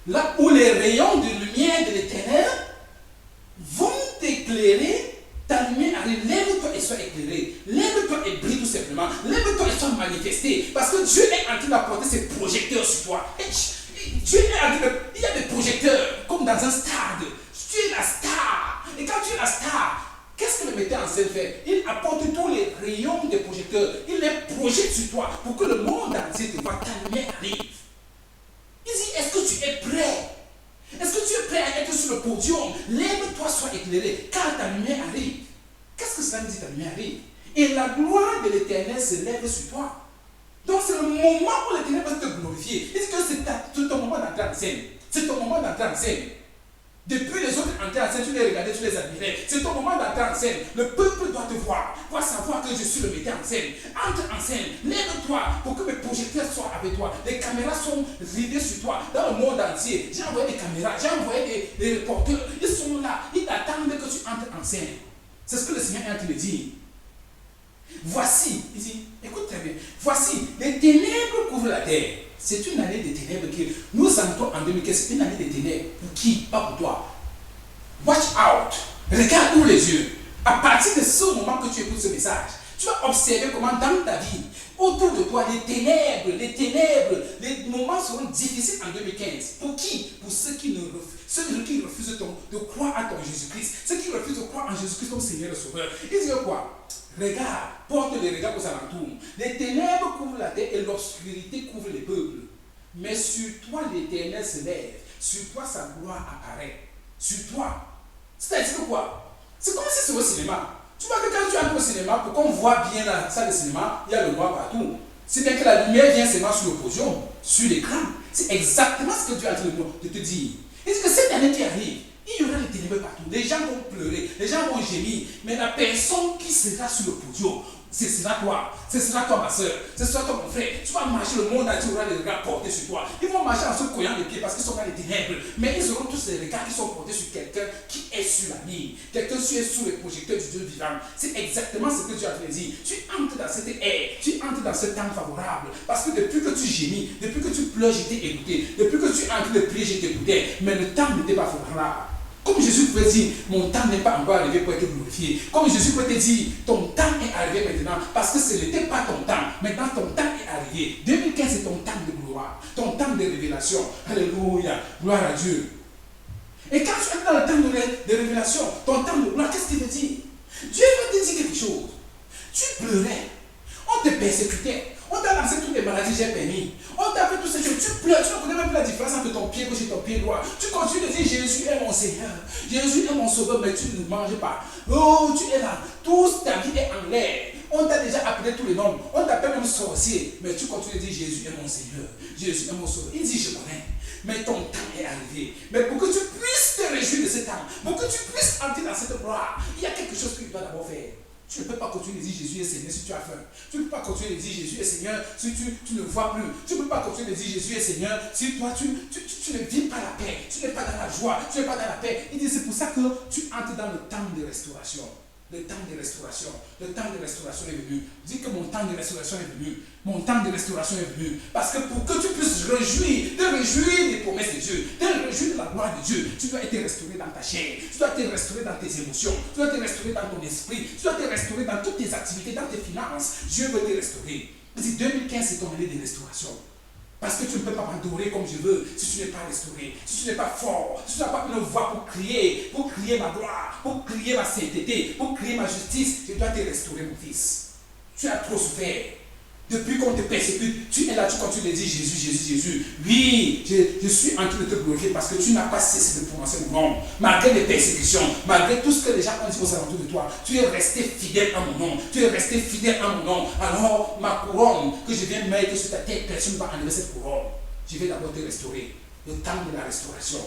là où les rayons de lumière de l'Éternel vont t'éclairer. Ta lumière arrive, lève-toi et sois éclairé. Lève-toi et brille tout simplement. Lève-toi et sois manifesté. Parce que Dieu est en train d'apporter ses projecteurs sur toi. Dieu est en train de... Il y a des projecteurs comme dans un stade. Tu es la star. Et quand tu es la star, qu'est-ce que le metteur en scène fait? Il apporte tous les rayons des projecteurs. Il les projette sur toi pour que le monde entier te voit. Ta lumière arrive. Il dit, est-ce que tu es prêt? Est-ce que tu es prêt à être sur le podium? Lève-toi, sois éclairé, car ta lumière arrive. Qu'est-ce que cela me dit, ta lumière arrive? Et la gloire de l'Éternel se lève sur toi. Donc c'est le moment où l'Éternel va te glorifier. Il dit que c'est ton moment d'entrer en scène. C'est ton moment d'entrer en scène. Depuis les autres entrées en scène, tu les regardais, tu les admirais. C'est ton moment d'entrer en scène. Le peuple doit te voir. crois savoir que je suis le metteur en scène. Entre en scène, lève-toi pour que mes projecteurs soient avec toi. Les caméras sont rivées sur toi dans le monde entier. J'ai envoyé des caméras, j'ai envoyé des reporters. Ils sont là, ils t'attendent que tu entres en scène. C'est ce que le Seigneur est en train de dire. Voici, il dit, écoute très bien, voici, les ténèbres couvrent la terre. C'est une année de ténèbres que nous entrons en 2015, c'est une année de ténèbres. Pour qui? Pas pour toi. Watch out. Regarde ouvre les yeux. À partir de ce moment que tu écoutes ce message, tu vas observer comment dans ta vie, autour de toi, les moments seront difficiles en 2015. Pour qui? Pour ceux qui refusent de croire à ton Jésus-Christ, ceux qui refusent de croire en Jésus-Christ comme Seigneur et Sauveur. Ils disent quoi? Regarde, porte les regards aux alentours. Les ténèbres couvrent la terre et l'obscurité couvre les peuples. Mais sur toi l'Éternel se lève, sur toi sa gloire apparaît. Sur toi. C'est-à-dire quoi? C'est comme si c'était au cinéma. Tu vois que quand tu entres au cinéma, pour qu'on voit bien la salle de cinéma, il y a le noir partout. C'est bien que la lumière vient seulement sur le podium, sur l'écran. C'est exactement ce que Dieu est en train de te dire. Il dit que cette année qui arrive, il y aura les ténèbres partout. Les gens vont pleurer, les gens vont gémir. Mais la personne qui sera sur le podium, ce sera toi ma soeur, ce sera toi mon frère. Tu vas marcher, le monde entier aura les regards portés sur toi. Ils vont marcher en se cognant les pieds parce qu'ils sont dans les ténèbres. Mais ils auront tous les regards qui sont portés sur quelqu'un qui est sur la ligne. Quelqu'un qui est sous les projecteurs du Dieu vivant. C'est exactement ce que Dieu a dit. Tu entres dans cette ère, tu entres dans ce temps favorable. Parce que depuis que tu gémis, depuis que tu pleures, je t'ai écouté. Depuis que tu es en train de prier, je t'écoutais. Mais le temps n'était pas favorable. Comme Jésus pouvait dire, mon temps n'est pas encore arrivé pour être glorifié. Comme Jésus pouvait te dire, ton temps est arrivé maintenant. Parce que ce n'était pas ton temps. Maintenant, ton temps est arrivé. 2015, c'est ton temps de gloire. Ton temps de révélation. Alléluia. Gloire à Dieu. Et quand tu es dans le temps de révélation, ton temps de gloire, qu'est-ce qu'il veut dire? Dieu veut te dire quelque chose. Tu pleurais. On te persécutait. On t'a lancé toutes les maladies, j'ai permis. On t'a fait toutes ces choses. Tu pleures, tu ne connais même plus la différence entre ton pied gauche et ton pied droit. Tu continues de dire Jésus est mon Seigneur. Jésus est mon Sauveur, mais tu ne manges pas. Oh, tu es là. Toute ta vie est en l'air. On t'a déjà appelé tous les noms. On t'appelle même sorcier. Mais tu continues de dire Jésus est mon Seigneur. Jésus est mon Sauveur. Il dit je connais. Mais ton temps est arrivé. Mais pour que tu puisses te réjouir de ce temps, pour que tu puisses entrer dans cette gloire, il y a quelque chose que tu dois d'abord faire. Tu ne peux pas continuer de dire Jésus est Seigneur si tu as faim. Tu ne peux pas continuer de dire Jésus est Seigneur si tu ne vois plus. Tu ne peux pas continuer de dire Jésus est Seigneur si toi tu ne vis pas la paix. Tu n'es pas dans la joie. Tu n'es pas dans la paix. Il dit c'est pour ça que tu entres dans le temps de restauration. Le temps de restauration. Le temps de restauration est venu. Dis que mon temps de restauration est venu. Mon temps de restauration est venu. Parce que pour que tu puisses te réjouir des promesses de Dieu, te réjouir de la gloire de Dieu, tu dois être restauré dans ta chair. Tu dois être restauré dans tes émotions. Tu dois être restauré dans ton esprit. Tu dois être restauré dans toutes tes activités, dans tes finances. Dieu veut te restaurer. 2015, c'est ton année de restauration. Parce que tu ne peux pas m'adorer comme je veux si tu n'es pas restauré, si tu n'es pas fort, si tu n'as pas une voix pour crier ma gloire, pour crier ma sainteté, pour crier ma justice. Je dois te restaurer, mon fils. Tu as trop souffert. Depuis qu'on te persécute, tu es là, tu continues de dire Jésus, Jésus, Jésus. Oui, je suis en train de te glorifier parce que tu n'as pas cessé de prononcer mon nom. Malgré les persécutions, malgré tout ce que les gens ont dit aux alentours de toi, tu es resté fidèle à mon nom. Tu es resté fidèle à mon nom. Alors, ma couronne que je viens mettre sur ta tête, personne ne va enlever cette couronne. Je vais d'abord te restaurer. Le temps de la restauration.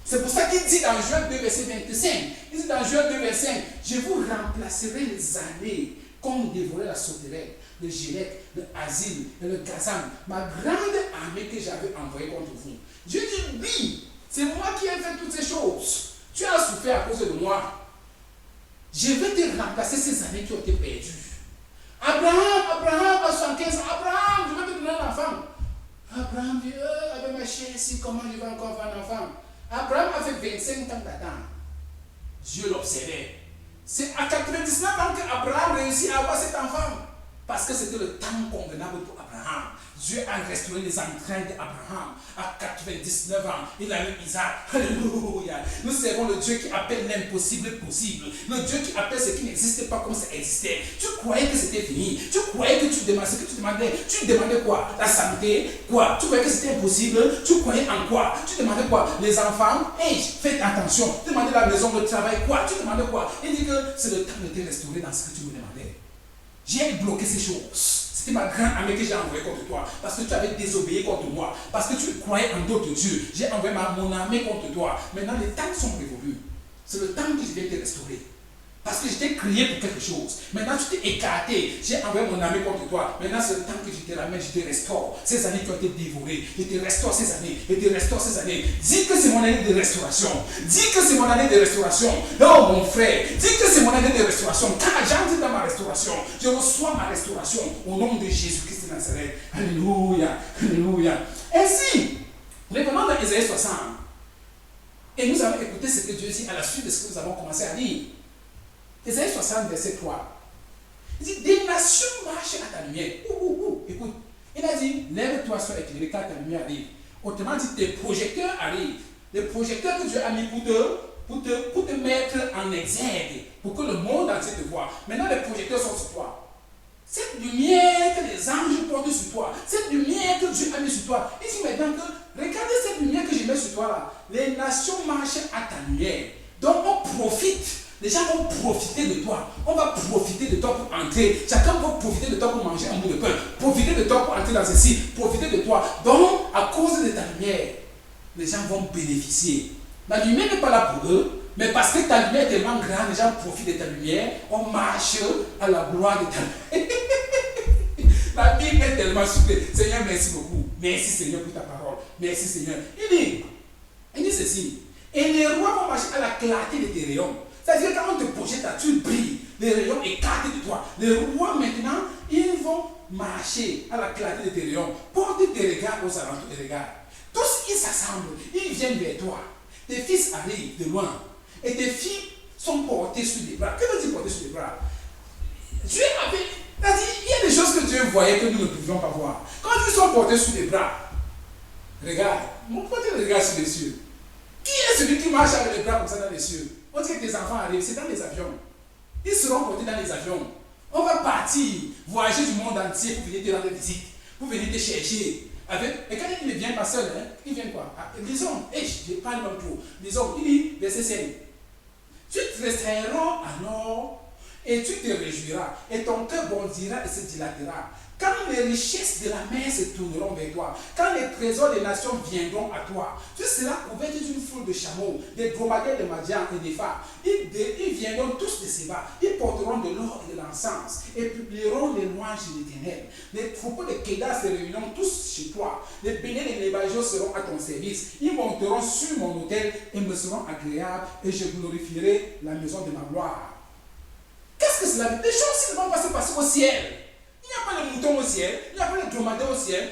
C'est pour ça qu'il dit dans Joël 2, verset 25. Il dit dans Joël 2, verset 5, je vous remplacerai les années comme dévorait la sauterelle, le Gélec, le Asile et le Gazan, ma grande armée que j'avais envoyée contre vous. Dieu dit oui, c'est moi qui ai fait toutes ces choses. Tu as souffert à cause de moi. Je vais te remplacer ces années qui ont été perdues. Abraham, à 75 ans, Abraham, je vais te donner un enfant. Abraham dit, avec ma chair ici, comment je vais encore faire un enfant? Abraham a fait 25 ans d'attente. Dieu l'observait. C'est à 99 ans qu'Abraham réussit à avoir cet enfant. Parce que c'était le temps convenable pour Abraham. Dieu a restauré les entrailles d'Abraham. À 99 ans, il a eu Isaac. Alléluia. Nous servons le Dieu qui appelle l'impossible possible. Le Dieu qui appelle ce qui n'existait pas comme ça existait. Tu croyais que c'était fini. Tu croyais que tu demandais ce que tu demandais. Tu demandais quoi? La santé? Quoi? Tu croyais que c'était impossible? Tu croyais en quoi? Tu demandais quoi? Les enfants? Hey, faites attention. Tu demandais la maison, le travail? Quoi? Tu demandais quoi? Il dit que c'est le temps de te restaurer dans ce que tu me demandais. J'ai bloqué ces choses. C'était ma grande armée que j'ai envoyée contre toi. Parce que tu avais désobéi contre moi. Parce que tu croyais en d'autres dieux. J'ai envoyé mon armée contre toi. Maintenant, les temps sont révolus. C'est le temps que je viens te restaurer. Parce que je t'ai crié pour quelque chose. Maintenant, tu t'es écarté. J'ai envoyé mon ami contre toi. Maintenant, c'est le temps que je te ramène, je te restaure. Ces années qui ont été dévorées. Je te restaure ces années. Je te restaure ces années. Dis que c'est mon année de restauration. Dis que c'est mon année de restauration. Oh, mon frère. Dis que c'est mon année de restauration. Quand j'entre dans ma restauration, je reçois ma restauration au nom de Jésus-Christ de Nazareth. Alléluia. Alléluia. Ainsi, revenons dans Ésaïe 60. Et nous allons écouter ce que Dieu dit à la suite de ce que nous avons commencé à lire. Ésaïe 60, verset 3. Il dit, des nations marchent à ta lumière. Écoute. Il a dit, lève-toi, sois éclairé, car ta lumière arrive. Autrement dit, tes projecteurs arrivent. Les projecteurs que Dieu a mis pour te mettre en exergue, pour que le monde entier te voie. Maintenant, les projecteurs sont sur toi. Cette lumière que les anges portent sur toi, cette lumière que Dieu a mis sur toi, il dit maintenant que, regardez cette lumière que je mets sur toi là. Les nations marchent à ta lumière. Donc, on profite. Les gens vont profiter de toi. On va profiter de toi pour entrer. Chacun va profiter de toi pour manger un bout de pain. Profiter de toi pour entrer dans ceci. Profiter de toi. Donc, à cause de ta lumière, les gens vont bénéficier. La lumière n'est pas là pour eux, mais parce que ta lumière est tellement grande, les gens profitent de ta lumière. On marche à la gloire de ta lumière. La Bible est tellement souple. Seigneur, merci beaucoup. Merci Seigneur pour ta parole. Merci Seigneur. Il dit ceci. Et les rois vont marcher à la clarté de tes rayons. C'est-à-dire quand on te projette, tu brilles, les rayons écartés de toi. Les rois maintenant, ils vont marcher à la clarté de tes rayons. Porte tes regards aux alentours des regards. Tous ils s'assemblent, ils viennent vers toi. Tes fils arrivent de loin. Et tes filles sont portées sur les bras. Que veut dire portées sur les bras? Dieu avait... C'est-à-dire, il y a des choses que Dieu voyait que nous ne pouvions pas voir. Quand ils sont portés sur les bras, regarde, portez le regard sur les cieux. Qui est celui qui marche avec les bras comme ça dans les cieux? On dit que tes enfants arrivent, c'est dans les avions. Ils seront portés dans les avions. On va partir, voyager du monde entier pour venir te rendre visite, pour venir te chercher. Et quand il ne vient pas seul, il vient quoi? Lisons, je parle même trop. Lisons, il dit, verset 5. Tu te resteras alors et tu te réjouiras, et ton cœur bondira et se dilatera. Quand les richesses de la mer se tourneront vers toi, quand les trésors des nations viendront à toi, tu seras couvert d'une foule de chameaux, des dromadaires de Madian et des phares. Ils viendront tous de Séba, ils porteront de l'or et de l'encens, et publieront les louanges de l'Éternel. Les troupeaux de Kédas se réuniront tous chez toi, les béliers et les bajos seront à ton service. Ils monteront sur mon autel et me seront agréables, et je glorifierai la maison de ma gloire. Qu'est-ce que cela veut dire? Les choses ne vont pas se passer au ciel. Il n'y a pas de moutons au ciel, il n'y a pas de dromadaires au ciel.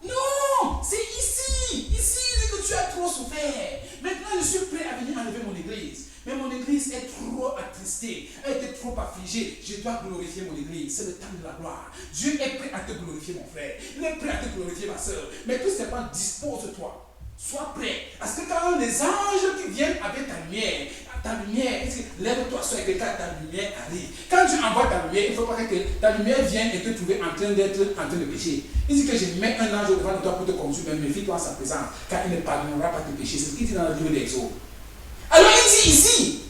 Non, c'est ici. Ici, c'est que tu as trop souffert. Maintenant, je suis prêt à venir enlever mon église. Mais mon église est trop attristée, elle était trop affligée. Je dois glorifier mon église. C'est le temps de la gloire. Dieu est prêt à te glorifier, mon frère. Il est prêt à te glorifier, ma soeur. Mais tout simplement, dispose-toi. Sois prêt. Parce que quand les anges qui viennent avec ta lumière, lève-toi, sois quelqu'un, ta lumière arrive. Quand tu envoies ta lumière, il ne faut pas que ta lumière vienne et te trouver en train de pécher. Il dit que je mets un ange devant toi pour te conduire, mais méfie-toi en sa présence, car il ne pardonnera pas tes péchés. C'est ce qu'il dit dans le livre d'Exode. Alors il dit ici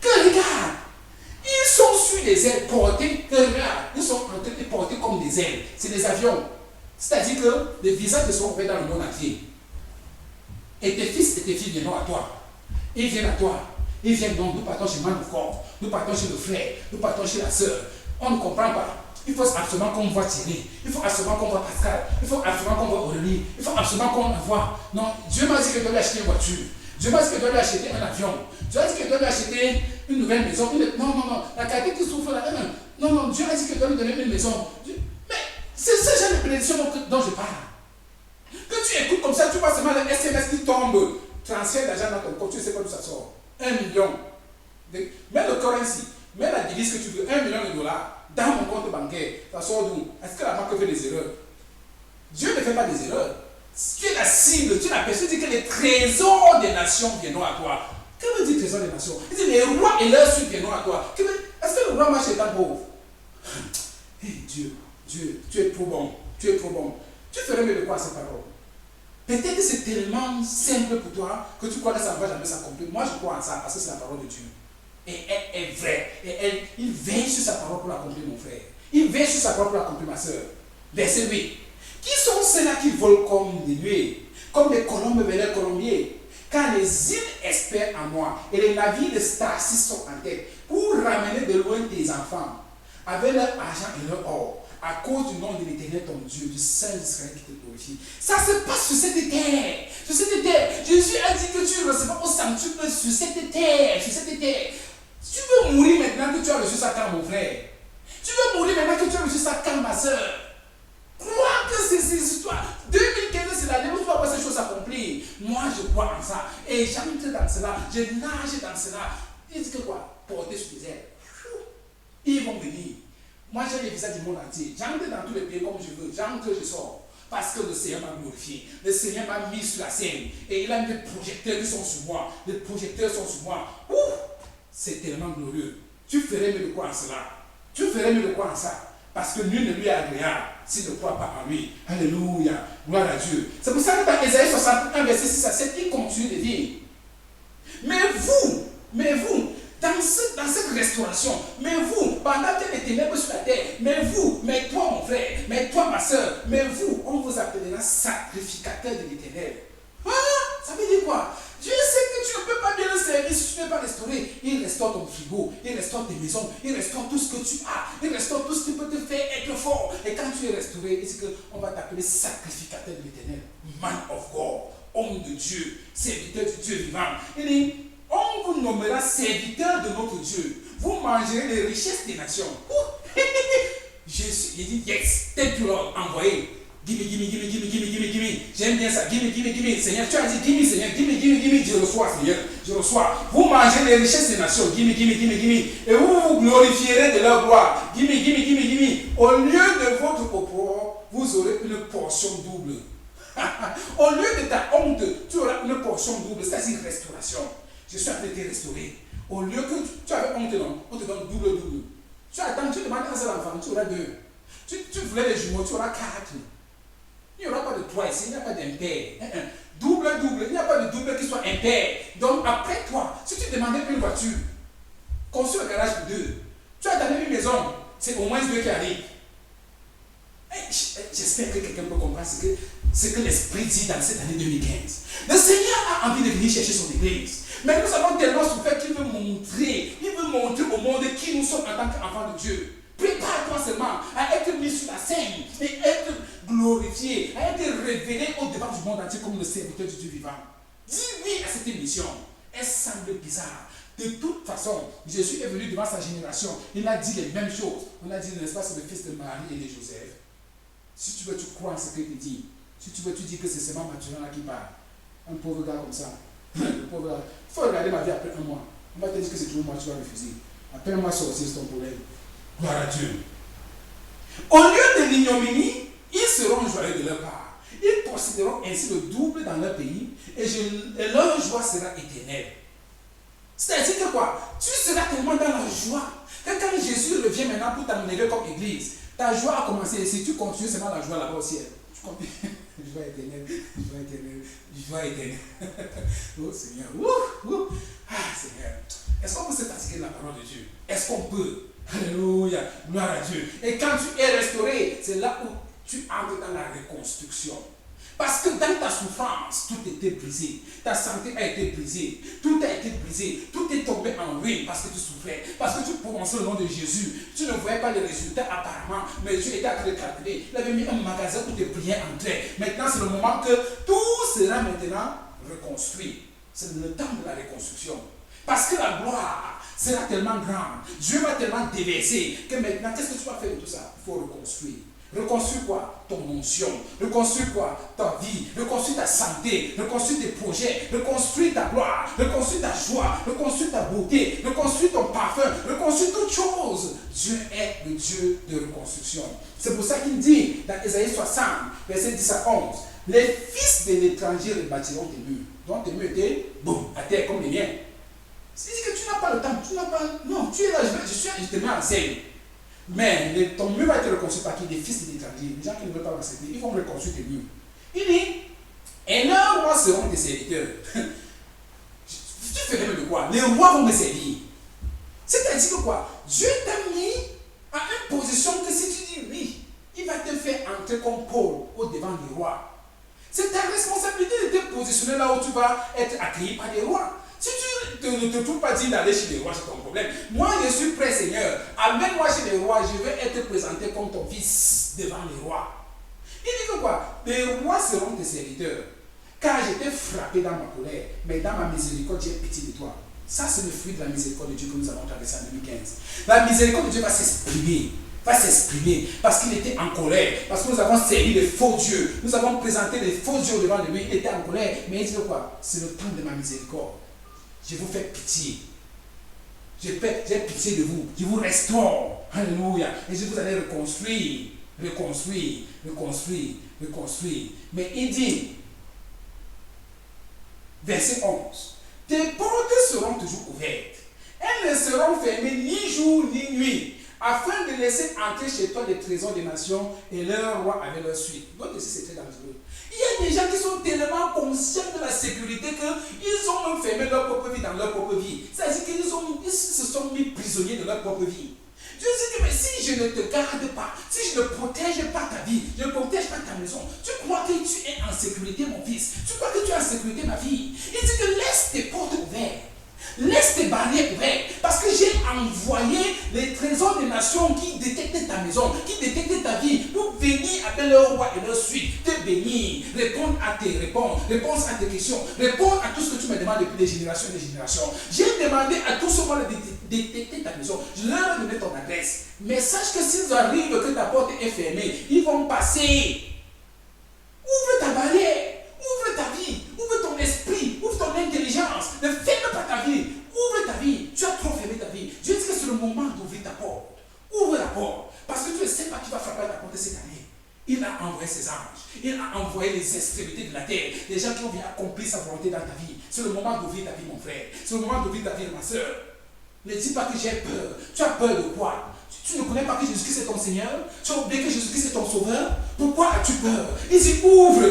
que regarde, ils sont sur des ailes portées, ils sont en train de porter comme des ailes. C'est des avions. C'est-à-dire que les visages sont ouverts dans le monde entier. Et tes fils et tes filles viendront à toi. Ils viennent à toi. Ils viennent donc, nous partons chez Manoufor, nous partons chez le frère, nous partons chez la soeur. On ne comprend pas. Il faut absolument qu'on voit Thierry. Il faut absolument qu'on voit Pascal. Il faut absolument qu'on voit Aurélie. Il faut absolument qu'on voit. Non, Dieu m'a dit que je dois lui acheter une voiture. Dieu m'a dit que je dois lui acheter un avion. Dieu m'a dit que je dois lui acheter une nouvelle maison. Non. La qualité qui souffre là. Non. Dieu m'a dit que je dois lui donner une maison. Mais c'est ce genre de prédiction dont je parle. Que tu écoutes comme ça, tu vois seulement le SMS qui tombe. Transfert d'argent dans ton compte, tu ne sais pas d'où ça sort. 1 million. Mets le currency, mets la devise que tu veux, 1 million de dollars dans mon compte bancaire. Ça sort d'où? Est-ce que la banque fait des erreurs? Dieu ne fait pas des erreurs. Tu es la cible, tu es la personne, tu dis que les trésors des nations viendront à toi. Que veut dire trésors des nations? Il dit les rois et leurs suites viendront à toi. Est-ce que le roi marche étant pauvre? Hey, Dieu, tu es trop bon. Tu ferais mieux de quoi ces paroles? Peut-être que c'est tellement simple pour toi que tu crois que ça ne va jamais s'accomplir. Moi, je crois en ça parce que c'est la parole de Dieu. Et elle est vraie. Et il veille sur sa parole pour l'accomplir, mon frère. Il veille sur sa parole pour l'accomplir, ma soeur. Verset 8. Qui sont ceux-là qui volent comme des nuées, comme des colombes vers les colombiers, car les îles espèrent en moi et les navires de Starsis sont en tête pour ramener de loin tes enfants avec leur argent et leur or, à cause du nom de l'Éternel ton Dieu, du Saint d'Israël qui te glorifie. Ça se passe sur cette terre. Sur cette terre. Jésus a dit que tu recevras au sanctuaire sur cette terre. Sur cette terre. Tu veux mourir maintenant que tu as reçu ça quand mon frère. Tu veux mourir maintenant que tu as reçu ça quand ma soeur. Crois que c'est ces histoires. 2015, c'est l'année où tu vas voir ces choses s'accomplir. Moi, je crois en ça. Et j'entre dans cela. Je nage dans cela. Il dit que quoi? Porter sur les ailes. Ils vont venir. Moi, j'ai les visas du monde entier. J'entre dans tous les pays comme je veux. J'entre, je sors. Parce que le Seigneur m'a glorifié. Le Seigneur m'a mis sur la scène. Et il a mis des projecteurs qui sont sur moi. Les projecteurs sont sur moi. Ouh! C'est tellement glorieux. Tu ferais mieux de quoi en cela? Tu ferais mieux de quoi en ça? Parce que nul ne lui est agréable s'il ne croit pas en lui. Alléluia. Gloire à Dieu. C'est pour ça que dans Ésaïe 61, verset 6 à 7, il continue de dire. Mais vous, dans cette restauration, mais vous, pendant qu'il y a des ténèbres sur la terre, mais vous, mais toi mon frère, mais toi ma soeur, mais vous, on vous appellera sacrificateur de l'Éternel. Ah, ça veut dire quoi? Dieu sait que tu ne peux pas bien le servir si tu ne peux pas restaurer. Il restaure ton frigo, il restaure tes maisons, il restaure tout ce que tu as, il restaure tout ce qui peut te faire être fort. Et quand tu es restauré, il dit qu'on va t'appeler sacrificateur de l'Éternel, man of God, homme de Dieu, serviteur du Dieu vivant. Il dit, on vous nommera serviteur de notre Dieu. Vous mangerez les richesses des nations. Jésus, il dit, yes, thank you Lord, envoyé. Gimme. J'aime bien ça. Gimme. Seigneur, tu as dit gimme, Seigneur. Gimme. Je reçois, Seigneur. Je reçois. Vous mangez les richesses des nations. Gimme. Et vous vous glorifierez de leur gloire. Gimme. Au lieu de votre opprobre, vous aurez une portion double. Au lieu de ta honte, tu auras une portion double. C'est-à-dire restauration. Je suis en train de te restaurer. Au lieu que tu avais honte, non, on te donne double. Tu attends, tu demandes un seul enfant, tu auras 2. Tu voulais les jumeaux, tu auras 4. Il n'y aura pas de 3 ici, il n'y a pas d'impair. Double, il n'y a pas de double qui soit impair. Donc après toi, si tu demandais une voiture, construis un garage pour 2. Tu as donné une maison, c'est au moins 2 qui arrivent. J'espère que quelqu'un peut comprendre ce que l'Esprit dit dans cette année 2015. Le Seigneur a envie de venir chercher son Église. Mais nous avons tellement souffert qu'il veut montrer au monde qui nous sommes en tant qu'enfants de Dieu. Prépare-toi seulement à être mis sur la scène et être glorifié, à être révélé au devant du monde entier comme le serviteur du Dieu vivant. Dis oui à cette mission. Elle semble bizarre. De toute façon, Jésus est venu devant sa génération. Il a dit les mêmes choses. On a dit, n'est-ce pas, c'est le fils de Marie et de Joseph. Si tu veux, tu crois en ce qu'il dit. Si tu veux, tu dis que c'est seulement Mathurin qui parle. Un pauvre gars comme ça. Le pauvre gars. Il faut regarder ma vie après 1 mois. On va te dire que c'est toujours moi, tu vas refuser. Après 1 mois, sortir, c'est ton problème. Gloire à Dieu. Au lieu de l'ignominie, ils seront joyeux de leur part. Ils posséderont ainsi le double dans leur pays et leur joie sera éternelle. C'est-à-dire que quoi? Tu seras tellement dans la joie que quand Jésus revient maintenant pour t'amener comme église, ta joie a commencé. Si tu continues seulement la joie là-bas au ciel, tu continues. Joie éternelle. Oh Seigneur. Ah Seigneur. Est-ce qu'on peut se fatiguer de la parole de Dieu? Est-ce qu'on peut? Alléluia. Gloire à Dieu. Et quand tu es restauré, c'est là où tu entres dans la reconstruction. Parce que dans ta souffrance, tout était brisé. Ta santé a été brisée. Tout a été brisé. Tout est tombé en ruine parce que tu souffrais. Parce que tu prononçais le nom de Jésus. Tu ne voyais pas les résultats apparemment. Mais Dieu était en train de calculer. Il avait mis un magasin où tes prières entraient. Maintenant, c'est le moment que tout sera maintenant reconstruit. C'est le temps de la reconstruction. Parce que la gloire sera tellement grande. Dieu va tellement déverser que maintenant, qu'est-ce que tu vas faire de tout ça? Il faut reconstruire. Reconstruis quoi? Ton onction. Reconstruis quoi? Ta vie. Reconstruis ta santé. Reconstruis tes projets. Reconstruis ta gloire. Reconstruis ta joie. Reconstruis ta beauté. Reconstruis ton parfum. Reconstruis toutes choses. Dieu est le Dieu de reconstruction. C'est pour ça qu'il dit dans Ésaïe 60, verset 10 à 11, les fils de l'étranger rebâtiront tes murs. Donc tes murs étaient, boum, à terre comme les miens. C'est que tu n'as pas le temps. Tu n'as pas. Non, tu es là, je te mets en scène. Mais ton mur va être reconstruit par qui? Des fils de l'étranger, les gens qui ne veulent pas l'accepter, ils vont reconstruire tes murs. Il dit, et leurs rois seront tes serviteurs. Tu fais même de quoi? Les rois vont me servir. C'est-à-dire que quoi? Dieu t'a mis à une position que si tu dis oui, il va te faire entrer comme Paul au devant des rois. C'est ta responsabilité de te positionner là où tu vas être accueilli par des rois. Si tu ne te trouves pas digne d'aller chez les rois, c'est ton problème. Moi, je suis prêt, Seigneur. Amène-moi chez les rois, je vais être présenté comme ton fils devant les rois. Il dit que quoi? Les rois seront tes serviteurs. Car j'étais frappé dans ma colère, mais dans ma miséricorde, j'ai pitié de toi. Ça, c'est le fruit de la miséricorde de Dieu que nous avons traversé en 2015. La miséricorde de Dieu va s'exprimer. Parce qu'il était en colère, parce que nous avons servi les faux dieux, nous avons présenté les faux dieux devant lui, il était en colère, mais il dit quoi? C'est le temps de ma miséricorde. Je vous fais pitié. J'ai pitié de vous. Je vous restaure. Alléluia. Et je vous allez reconstruire. Mais il dit, verset 11, tes portes seront toujours ouvertes. Elles ne seront fermées ni jour ni nuit, afin de laisser entrer chez toi les trésors des nations et leurs rois avec leur suite. Donc ici c'est très dangereux. Il y a des gens qui sont tellement conscients de la sécurité qu'ils ont même fermé leur propre vie dans leur propre vie. C'est-à-dire qu'ils se sont mis prisonniers de leur propre vie. Dieu dit que mais si je ne te garde pas, si je ne protège pas ta vie, je ne protège pas ta maison, tu crois que tu es en sécurité mon fils, tu crois que tu es en sécurité ma fille. Il dit que laisse tes portes ouvertes. Laisse tes barrières ouvertes, parce que j'ai envoyé les trésors des nations qui détectent ta maison, qui détectent ta vie, pour venir avec leur roi et leur suite, te bénir, répondre à tes réponses à tes questions, répondre à tout ce que tu me demandes depuis des générations et des générations. J'ai demandé à tous ceux de détecter ta maison, je leur ai donné ton adresse, mais sache que s'ils arrivent que ta porte est fermée, ils vont passer. Ouvre ta barrière. Ouvre ta vie, ouvre ton esprit, ouvre ton intelligence. Ne ferme pas ta vie. Ouvre ta vie. Tu as trop fermé ta vie. Dieu dit que c'est le moment d'ouvrir ta porte. Ouvre la porte. Parce que tu ne sais pas qui va frapper à ta porte cette année. Il a envoyé ses anges. Il a envoyé les extrémités de la terre. Les gens qui vont venir accomplir sa volonté dans ta vie. C'est le moment d'ouvrir ta vie, mon frère. C'est le moment d'ouvrir ta vie, ma soeur. Ne dis pas que j'ai peur. Tu as peur de quoi? Tu ne connais pas que Jésus-Christ est ton Seigneur? Tu as oublié que Jésus-Christ est ton Sauveur? Pourquoi as-tu peur? Il dit ouvre.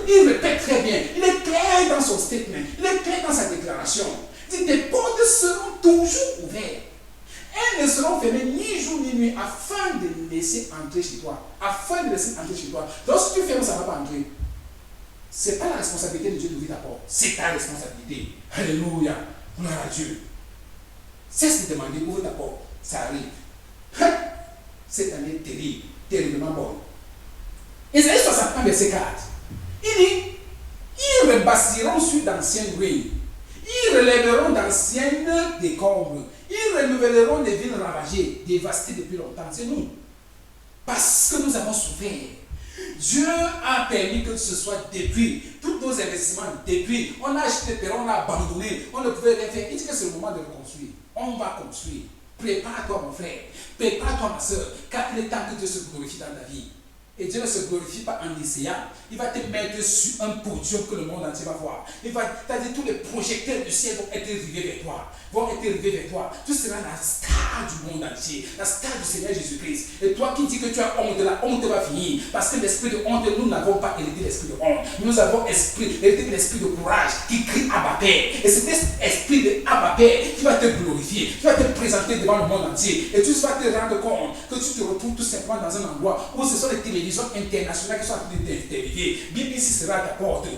Il répète très bien. Il est clair dans son statement. Il est clair dans sa déclaration. Il dit tes portes seront toujours ouvertes. Elles ne seront fermées ni jour ni nuit afin de laisser entrer chez toi. Donc si tu fermes, ça ne va pas entrer. Ce n'est pas la responsabilité de Dieu d'ouvrir ta porte. C'est ta responsabilité. Alléluia. Gloire à Dieu. Cesse de demander, ouvre ta porte. Ça arrive. Cette année terrible, terriblement bonne. Ésaïe 61, verset 4. Il dit, ils rebâtiront sur d'anciennes ruines. Ils relèveront d'anciennes décombres. Ils renouvelleront des villes ravagées, dévastées depuis longtemps. C'est nous. Parce que nous avons souffert. Dieu a permis que ce soit détruit. Tous nos investissements détruits. On a acheté des terrains, on a abandonné. On ne pouvait rien faire. Il dit que c'est le moment de reconstruire. On va construire. Prépare-toi mon frère, prépare-toi ma soeur, car il est temps que Dieu se glorifie dans ta vie. Et Dieu ne se glorifie pas en essayant. Il va te mettre sur un podium que le monde entier va voir. C'est-à-dire tous les projecteurs du ciel vont être rivés vers toi. Tu seras la star du monde entier, la star du Seigneur Jésus-Christ. Et toi qui dis que tu as honte, la honte va finir. Parce que l'esprit de honte, nous n'avons pas hérité l'esprit de honte. Nous avons hérité l'esprit de courage qui crie Abba Père. Et c'est cet esprit de Abba Père qui va te glorifier, qui va te présenter devant le monde entier. Et tu vas te rendre compte que tu te retrouves tout simplement dans un endroit où ce sont les télévisions internationales qui sont en train de t'inviter. BBC sera à ta porte.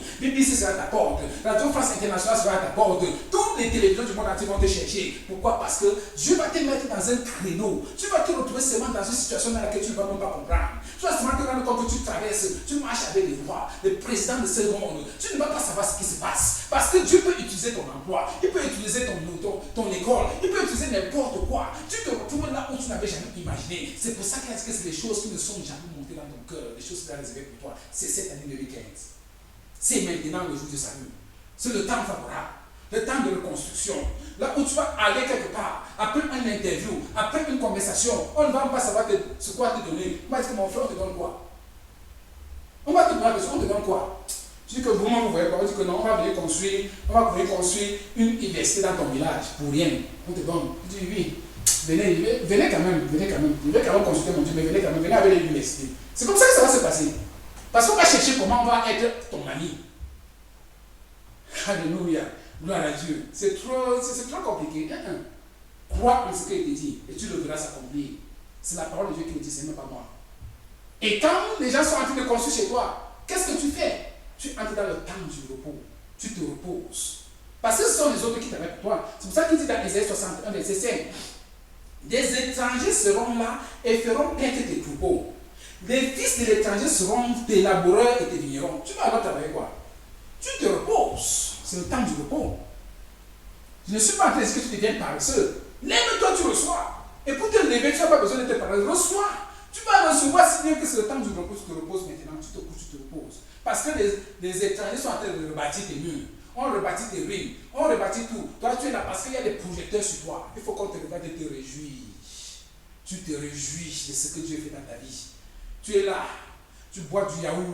Radio France Internationale sera à ta porte. Toutes les télévisions du monde entier vont te chercher. Pourquoi? Parce que Dieu va te mettre dans un créneau. Tu vas te retrouver seulement dans une situation dans laquelle tu ne vas même pas comprendre. Tu vas seulement te rendre compte que tu traverses, tu marches avec les rois, les présidents de ce monde. Tu ne vas pas savoir ce qui se passe. Parce que Dieu peut utiliser ton emploi, il peut utiliser ton école, il peut utiliser n'importe quoi. Tu te retrouves là où tu n'avais jamais imaginé. C'est pour ça qu'il y a que c'est des choses qui ne sont jamais montées dans ton cœur, des choses qui sont réservées pour toi. C'est cette année 2015. C'est maintenant le jour de salut. C'est le temps favorable. Le temps de reconstruction. Là où tu vas aller quelque part, après une interview, après une conversation, on ne va pas savoir ce quoi te donner. On va dire que mon frère, on te donne quoi? On va te poser la question, on te donne quoi? Tu dis que vous ne voyez pas, on dit que non, on va venir construire une université dans ton village pour rien. On te donne. Tu dis oui, venez quand même. Je vais quand même consulter mon Dieu, mais venez quand même, venez avec l'université. C'est comme ça que ça va se passer. Parce qu'on va chercher comment on va être ton ami. Alléluia. Gloire à Dieu. C'est trop compliqué. Crois en ce qui a été dit et tu le verras s'accomplir. C'est la parole de Dieu qui le dit, c'est même pas moi. Et quand les gens sont en train de construire chez toi, qu'est-ce que tu fais? tu entres dans le temps du repos. Tu te reposes. Parce que ce sont les autres qui travaillent pour toi. C'est pour ça qu'il dit dans Ésaïe 61, verset 5. Des étrangers seront là et feront paître tes troupeaux. Les fils de l'étranger seront tes laboureurs et tes vignerons. Tu vas alors travailler quoi? Tu te reposes. C'est le temps du repos. Je ne suis pas en train de dire que tu deviens paresseux. Lève-toi, tu reçois. Et pour te lever, tu n'as pas besoin de te parler. Reçois. Tu vas recevoir si bien que c'est le temps du repos. Tu te reposes maintenant. Tu te couches, tu te reposes. Parce que les étrangers sont en train de rebâtir tes murs. On rebâtit tes ruines. On rebâtit tout. Toi, tu es là parce qu'il y a des projecteurs sur toi. Il faut qu'on te regarde et te réjouir. Tu te réjouis de ce que Dieu fait dans ta vie. Tu es là. Tu bois du yaourt.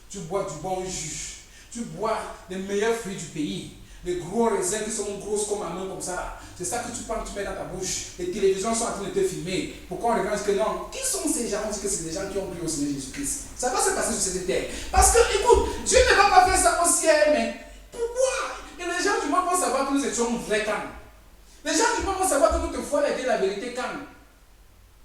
Tu bois du bon jus. Tu bois les meilleurs fruits du pays. Les gros raisins qui sont grosses comme ma main comme ça. C'est ça que tu prends, tu mets dans ta bouche. Les télévisions sont en train de te filmer. Pourquoi on regarde que non? Qui sont ces gens? On dit que c'est des gens qui ont cru au Seigneur Jésus-Christ. Ça va se passer sur cette terre. Parce que, écoute, Dieu ne va pas faire ça au ciel, mais pourquoi? Et les gens du monde vont savoir que nous étions vrais quand? Les gens du monde vont savoir que nous te foi la vérité quand?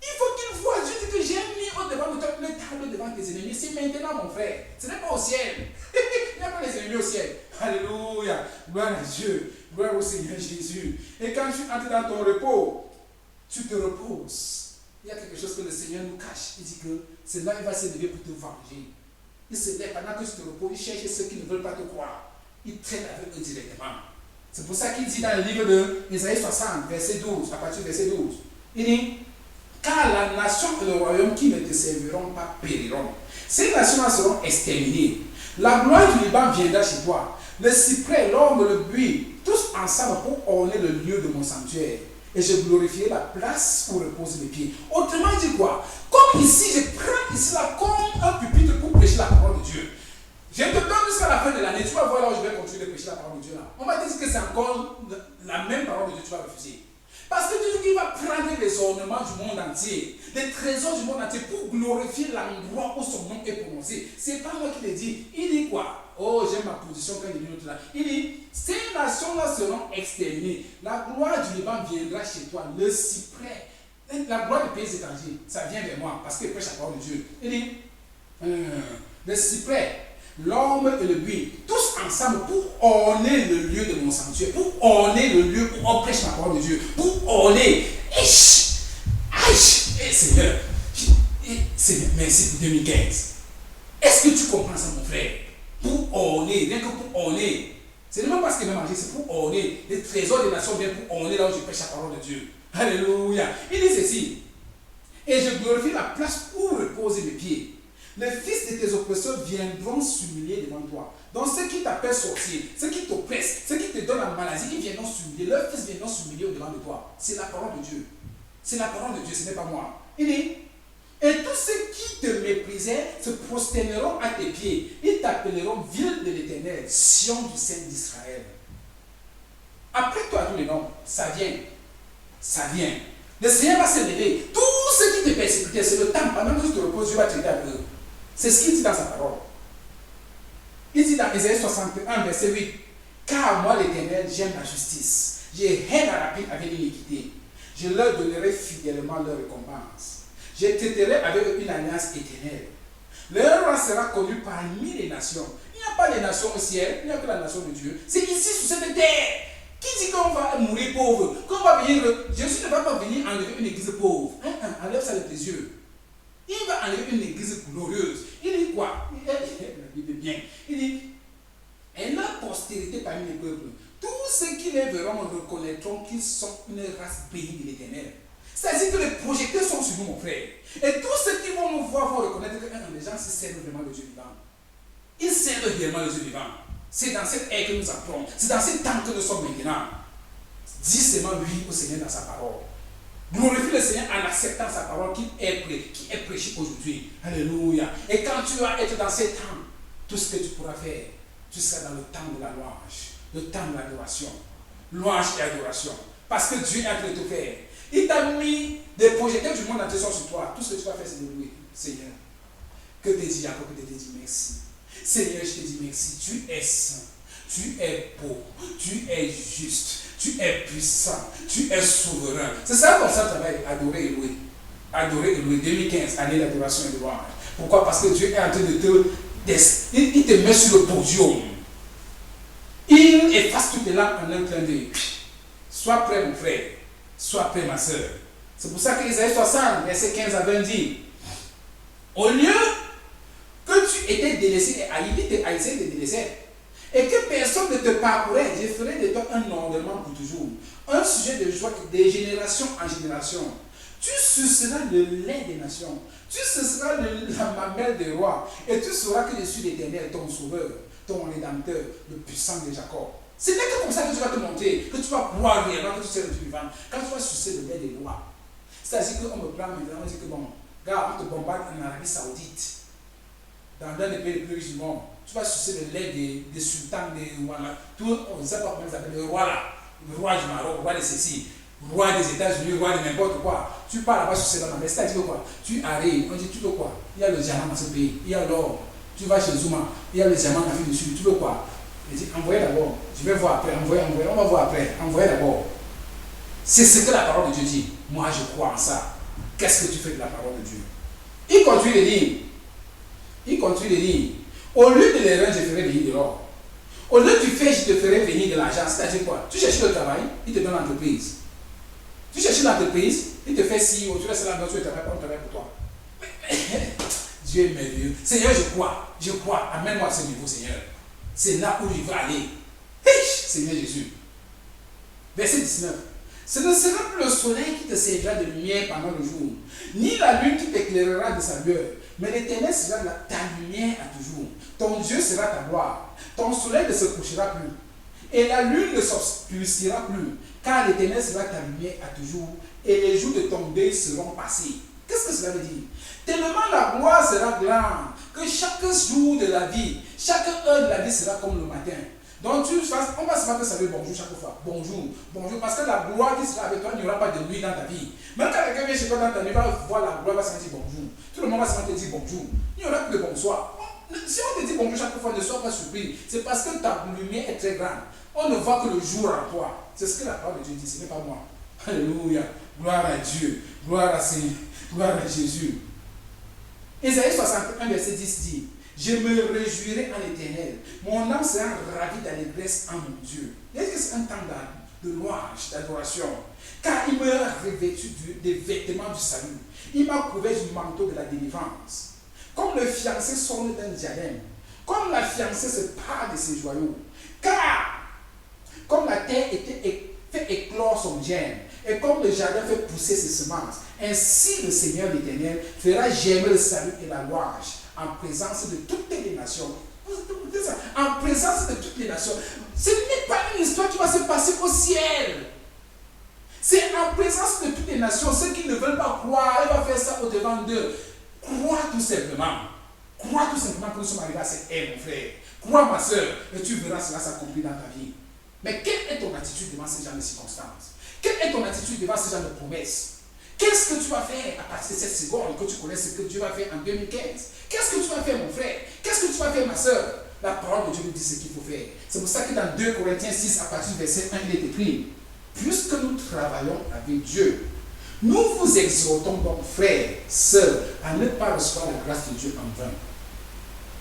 Il faut qu'ils voient. Dieu dit que j'ai mis au-devant de toi une table devant tes ennemis. C'est maintenant, mon frère. Ce n'est pas au ciel. Il n'y a pas les ennemis au ciel. Alléluia. Gloire à Dieu. Gloire au Seigneur Jésus. Et quand tu entres dans ton repos, tu te reposes. Il y a quelque chose que le Seigneur nous cache. Il dit que c'est là qu'il va se lever pour te venger. Il se lève pendant que tu te reposes. Il cherche ceux qui ne veulent pas te croire. Il traite avec eux directement. C'est pour ça qu'il dit dans le livre de Ésaïe 60, verset 12, à partir du verset 12. Il dit: car la nation et le royaume qui ne te serviront pas périront. Ces nations seront exterminées. La gloire du Liban viendra chez toi. Le cyprès, l'orme, le buis, tous ensemble pour orner le lieu de mon sanctuaire. Et je glorifierai la place où reposent mes pieds. Autrement dit quoi? Comme ici, je prends ici là comme un pupitre pour prêcher la parole de Dieu. Je te donne jusqu'à la fin de l'année. Tu vas voir là où je vais continuer de prêcher la parole de Dieu là. On va dire que c'est encore la même parole de Dieu que tu vas refuser. Parce que Dieu dit qu'il va prendre les ornements du monde entier, les trésors du monde entier pour glorifier l'endroit où son nom est prononcé. C'est pas moi qui le dis. Il dit quoi? Oh, j'aime ma position quand il dit l'autre là. Il dit, ces nations-là seront exterminées. La gloire du Liban viendra chez toi. Le cyprès, la gloire des pays étrangers, ça vient vers moi parce qu'il prêche la parole de Dieu. Il dit, le cyprès, l'orme et le buis, tous ensemble pour orner le lieu de mon sanctuaire, pour orner le lieu où on prêche la parole de Dieu, pour orner. Seigneur, merci pour 2015. Est-ce que tu comprends ça, mon frère? Pour orner, rien que pour orner. C'est même pas ce qu'il veut manger, c'est pour orner. Les trésors des nations viennent pour orner là où je prêche la parole de Dieu. Alléluia. Il dit ceci: et je glorifie la place où reposent mes pieds. Les fils de tes oppresseurs viendront s'humilier devant toi. Donc ceux qui t'appellent sorcier, ceux qui t'oppressent, ceux qui te donnent la maladie, ils viendront s'humilier. Leurs fils viendront s'humilier au-devant de toi. C'est la parole de Dieu. C'est la parole de Dieu, ce n'est pas moi. Il dit: et tous ceux qui te méprisaient se prosterneront à tes pieds. Ils t'appelleront ville de l'Éternel, Sion du Saint d'Israël. Après toi, tous les noms, ça vient. Ça vient. Le Seigneur va se lever. Tous ceux qui te persécutaient, c'est le temps. Pendant que tu te reposes, Dieu va traiter avec eux. C'est ce qu'il dit dans sa parole. Il dit dans Ésaïe 61, verset 8: car moi, l'Éternel, j'aime la justice. J'ai haine à rapide avec l'iniquité. Je leur donnerai fidèlement leur récompense. Je traiterai avec eux une alliance éternelle. Leur roi sera connu parmi les nations. Il n'y a pas de nations au ciel, il n'y a que la nation de Dieu. C'est ici, sur cette terre. Qui dit qu'on va mourir pauvre? Qu'on va venir, Jésus ne va pas venir enlever une église pauvre. Enlève ça de tes yeux. Il va enlever une église glorieuse. Il dit quoi? La Bible est bien. Il dit: et leur postérité parmi les peuples, tous ceux qui les verront reconnaîtront qu'ils sont une race bénie de l'Éternel. C'est-à-dire que les projecteurs sont sur nous, mon frère. Et tous ceux qui vont nous voir vont reconnaître que les gens se servent vraiment le Dieu vivant. Ils servent réellement le Dieu vivant. C'est dans cette ère que nous entrons. C'est dans ce temps que nous sommes maintenant. Dis seulement oui au Seigneur dans sa parole. Glorifie le Seigneur en acceptant sa parole qui est prêchée aujourd'hui. Alléluia. Et quand tu vas être dans ce temps, tout ce que tu pourras faire, tu seras dans le temps de la louange, le temps de l'adoration. Louange et adoration. Parce que Dieu est en train de te faire. Il t'a mis des projecteurs du monde entier sur toi. Tout ce que tu vas faire, c'est de louer. Seigneur, que te dis Jacob, que te dis merci. Seigneur, je te dis merci. Tu es saint, tu es beau, tu es juste, tu es puissant, tu es souverain. C'est ça comme ça travaille, adorer et louer. Adorer et louer. 2015, année d'adoration et de louange. Pourquoi? Parce que Dieu est en train de te il te met sur le podium. Il efface toutes les larmes en un clin d'œil. Sois prêt, mon frère. Sois prêt, ma soeur. C'est pour ça que Isaïe 60, verset 15 à 20 dit, au lieu que tu étais délaissé et haï, il te haïssait et te délaissait, et que personne ne te parcourait, je ferai de toi un ornement pour toujours, un sujet de joie de génération en génération. Tu suceras le lait des nations, tu suceras la mamelle des rois, et tu sauras que je suis l'Éternel, ton sauveur, ton rédempteur, le puissant de Jacob. Ce n'est que comme ça que tu vas te montrer, que tu vas boire réellement, que tu sais le Dieu vivant, quand tu vas sucer le lait des rois. C'est-à-dire qu'on me prend maintenant, on dit que bon, gars, on te bombarde en Arabie Saoudite, dans l'un des pays les plus riches du monde. Tu vas sucer le lait des sultans, des rois là. Tout, on ne sait pas comment ils s'appellent, le roi là, le roi du Maroc, le roi de ceci, le roi des États-Unis, le roi de n'importe quoi. Tu pars là-bas sucer là-bas, mais c'est-à-dire quoi? Tu arrives, on dit, tu veux quoi? Il y a le diamant dans ce pays, il y a l'or. Tu vas chez Zuma, il y a le diamant dans le dessus, tu veux quoi? Il dit, envoyez d'abord, je vais voir après, envoyez, on va voir après, envoyez d'abord. C'est ce que la parole de Dieu dit. Moi, je crois en ça. Qu'est-ce que tu fais de la parole de Dieu? Il continue de dire, au lieu de l'erreur, je ferai venir de l'or. Au lieu du fait, je te ferai venir de l'argent. C'est-à-dire quoi? Tu cherches le travail, il te donne l'entreprise. Tu cherches l'entreprise, il te fait CEO, tu restes là-dedans, tu travailles, on travaille pour toi. Dieu est merveilleux. Seigneur, je crois. Amène-moi à ce niveau, Seigneur. C'est là où je veux aller. Seigneur Jésus. Verset 19. Ce ne sera plus le soleil qui te servira de lumière pendant le jour, ni la lune qui t'éclairera de sa lueur, mais l'Éternel sera ta lumière à toujours. Ton Dieu sera ta gloire. Ton soleil ne se couchera plus, et la lune ne s'obscurcira plus, car l'Éternel sera ta lumière à toujours, et les jours de ton deuil seront passés. Qu'est-ce que cela veut dire? Tellement la gloire sera grande, que chaque jour de la vie, chaque heure de la vie sera comme le matin. Donc on va se saluer bonjour chaque fois. Bonjour, bonjour. Parce que la gloire qui sera avec toi, il n'y aura pas de nuit dans ta vie. Même quand quelqu'un vient chez toi dans ta vie, il va voir la gloire, va se dire bonjour. Tout le monde va se te dire bonjour. Il n'y aura plus de bonsoir. Si on te dit bonjour chaque fois, ne sois pas surpris. C'est parce que ta lumière est très grande. On ne voit que le jour en toi. C'est ce que la parole de Dieu dit, ce n'est pas moi. Alléluia. Gloire à Dieu. Gloire à Seigneur. Gloire à Jésus. Isaïe 61, verset 10 dit, je me réjouirai en l'Éternel. Mon âme sera ravie d'allégresse en mon Dieu. Est-ce que c'est un temps de louange, d'adoration? Car il me revêtu des vêtements du salut. Il m'a couvert du manteau de la délivrance. Comme le fiancé s'orne d'un diadème. Comme la fiancée se pare de ses joyaux. Car, comme la terre fait éclore son germe, et comme le jardin fait pousser ses semences, ainsi le Seigneur l'Éternel fera germer le salut et la louange en présence de toutes les nations. En présence de toutes les nations. Ce n'est pas une histoire qui va se passer au ciel. C'est en présence de toutes les nations. Ceux qui ne veulent pas croire, il va faire ça au devant d'eux. Crois tout simplement. Crois tout simplement que nous sommes arrivés à cette ère, mon frère. Crois, ma soeur, et tu verras cela s'accomplir dans ta vie. Mais quelle est ton attitude devant ce genre de circonstances? Quelle est ton attitude devant ce genre de promesses? Qu'est-ce que tu vas faire à partir de cette seconde que tu connais ce que Dieu va faire en 2015? Qu'est-ce que tu vas faire, mon frère? Qu'est-ce que tu vas faire, ma soeur? La parole de Dieu nous dit ce qu'il faut faire. C'est pour ça que dans 2 Corinthiens 6, à partir du verset 1, il est écrit, puisque nous travaillons avec Dieu, nous vous exhortons donc, frères, sœurs, à ne pas recevoir la grâce de Dieu en vain.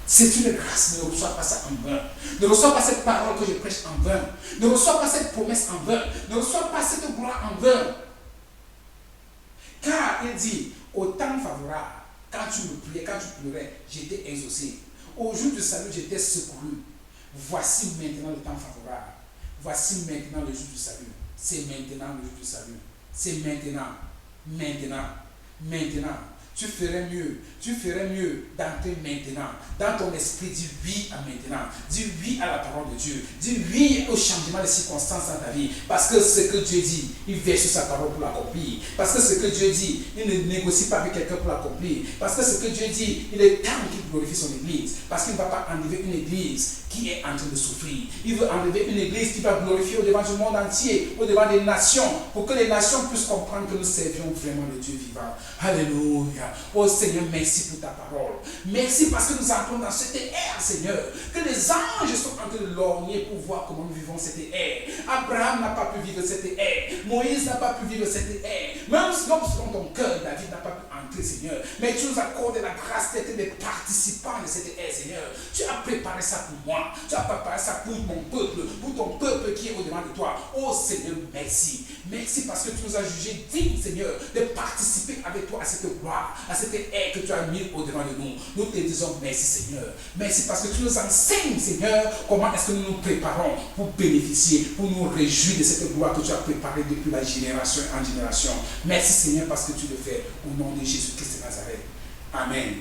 C'est une grâce, ne reçois pas ça en vain. Ne reçois pas cette parole que je prêche en vain. Ne reçois pas cette promesse en vain. Ne reçois pas cette gloire en vain. Car il dit, au temps favorable, quand tu me priais, quand tu pleurais, j'étais exaucé. Au jour du salut, j'étais secouru. Voici maintenant le temps favorable. Voici maintenant le jour du salut. C'est maintenant le jour du salut. C'est maintenant. Maintenant. Maintenant. Tu ferais mieux d'entrer maintenant. Dans ton esprit, dis oui à maintenant. Dis oui à la parole de Dieu. Dis oui au changement des circonstances dans ta vie. Parce que ce que Dieu dit, il veille sur sa parole pour l'accomplir. Parce que ce que Dieu dit, il ne négocie pas avec quelqu'un pour l'accomplir. Parce que ce que Dieu dit, il est temps qu'il glorifie son église. Parce qu'il ne va pas enlever une église qui est en train de souffrir. Il veut enlever une église qui va glorifier au devant du monde entier, au devant des nations, pour que les nations puissent comprendre que nous servions vraiment le Dieu vivant. Alléluia. Oh Seigneur, merci pour ta parole. Merci parce que nous entrons dans cette ère, Seigneur. Que les anges sont en train de lorgner pour voir comment nous vivons cette ère. Abraham n'a pas pu vivre cette ère. Moïse n'a pas pu vivre cette ère. Même selon ton cœur, David n'a pas pu entrer entrer, Seigneur. Mais tu nous accordes la grâce d'être des participants de cette ère, Seigneur. Tu as préparé ça pour moi. Tu as préparé ça pour mon peuple, pour ton peuple qui est au-devant de toi. Oh Seigneur, merci. Merci parce que tu nous as jugés dignes, Seigneur, de participer avec toi à cette gloire, à cette ère que tu as mis au-devant de nous. Nous te disons merci, Seigneur. Merci parce que tu nous enseignes, Seigneur, comment est-ce que nous nous préparons pour bénéficier, pour nous réjouir de cette gloire que tu as préparée depuis la génération en génération. Merci, Seigneur, parce que tu le fais. Au nom de Jésus-Christ de Nazareth. Amen.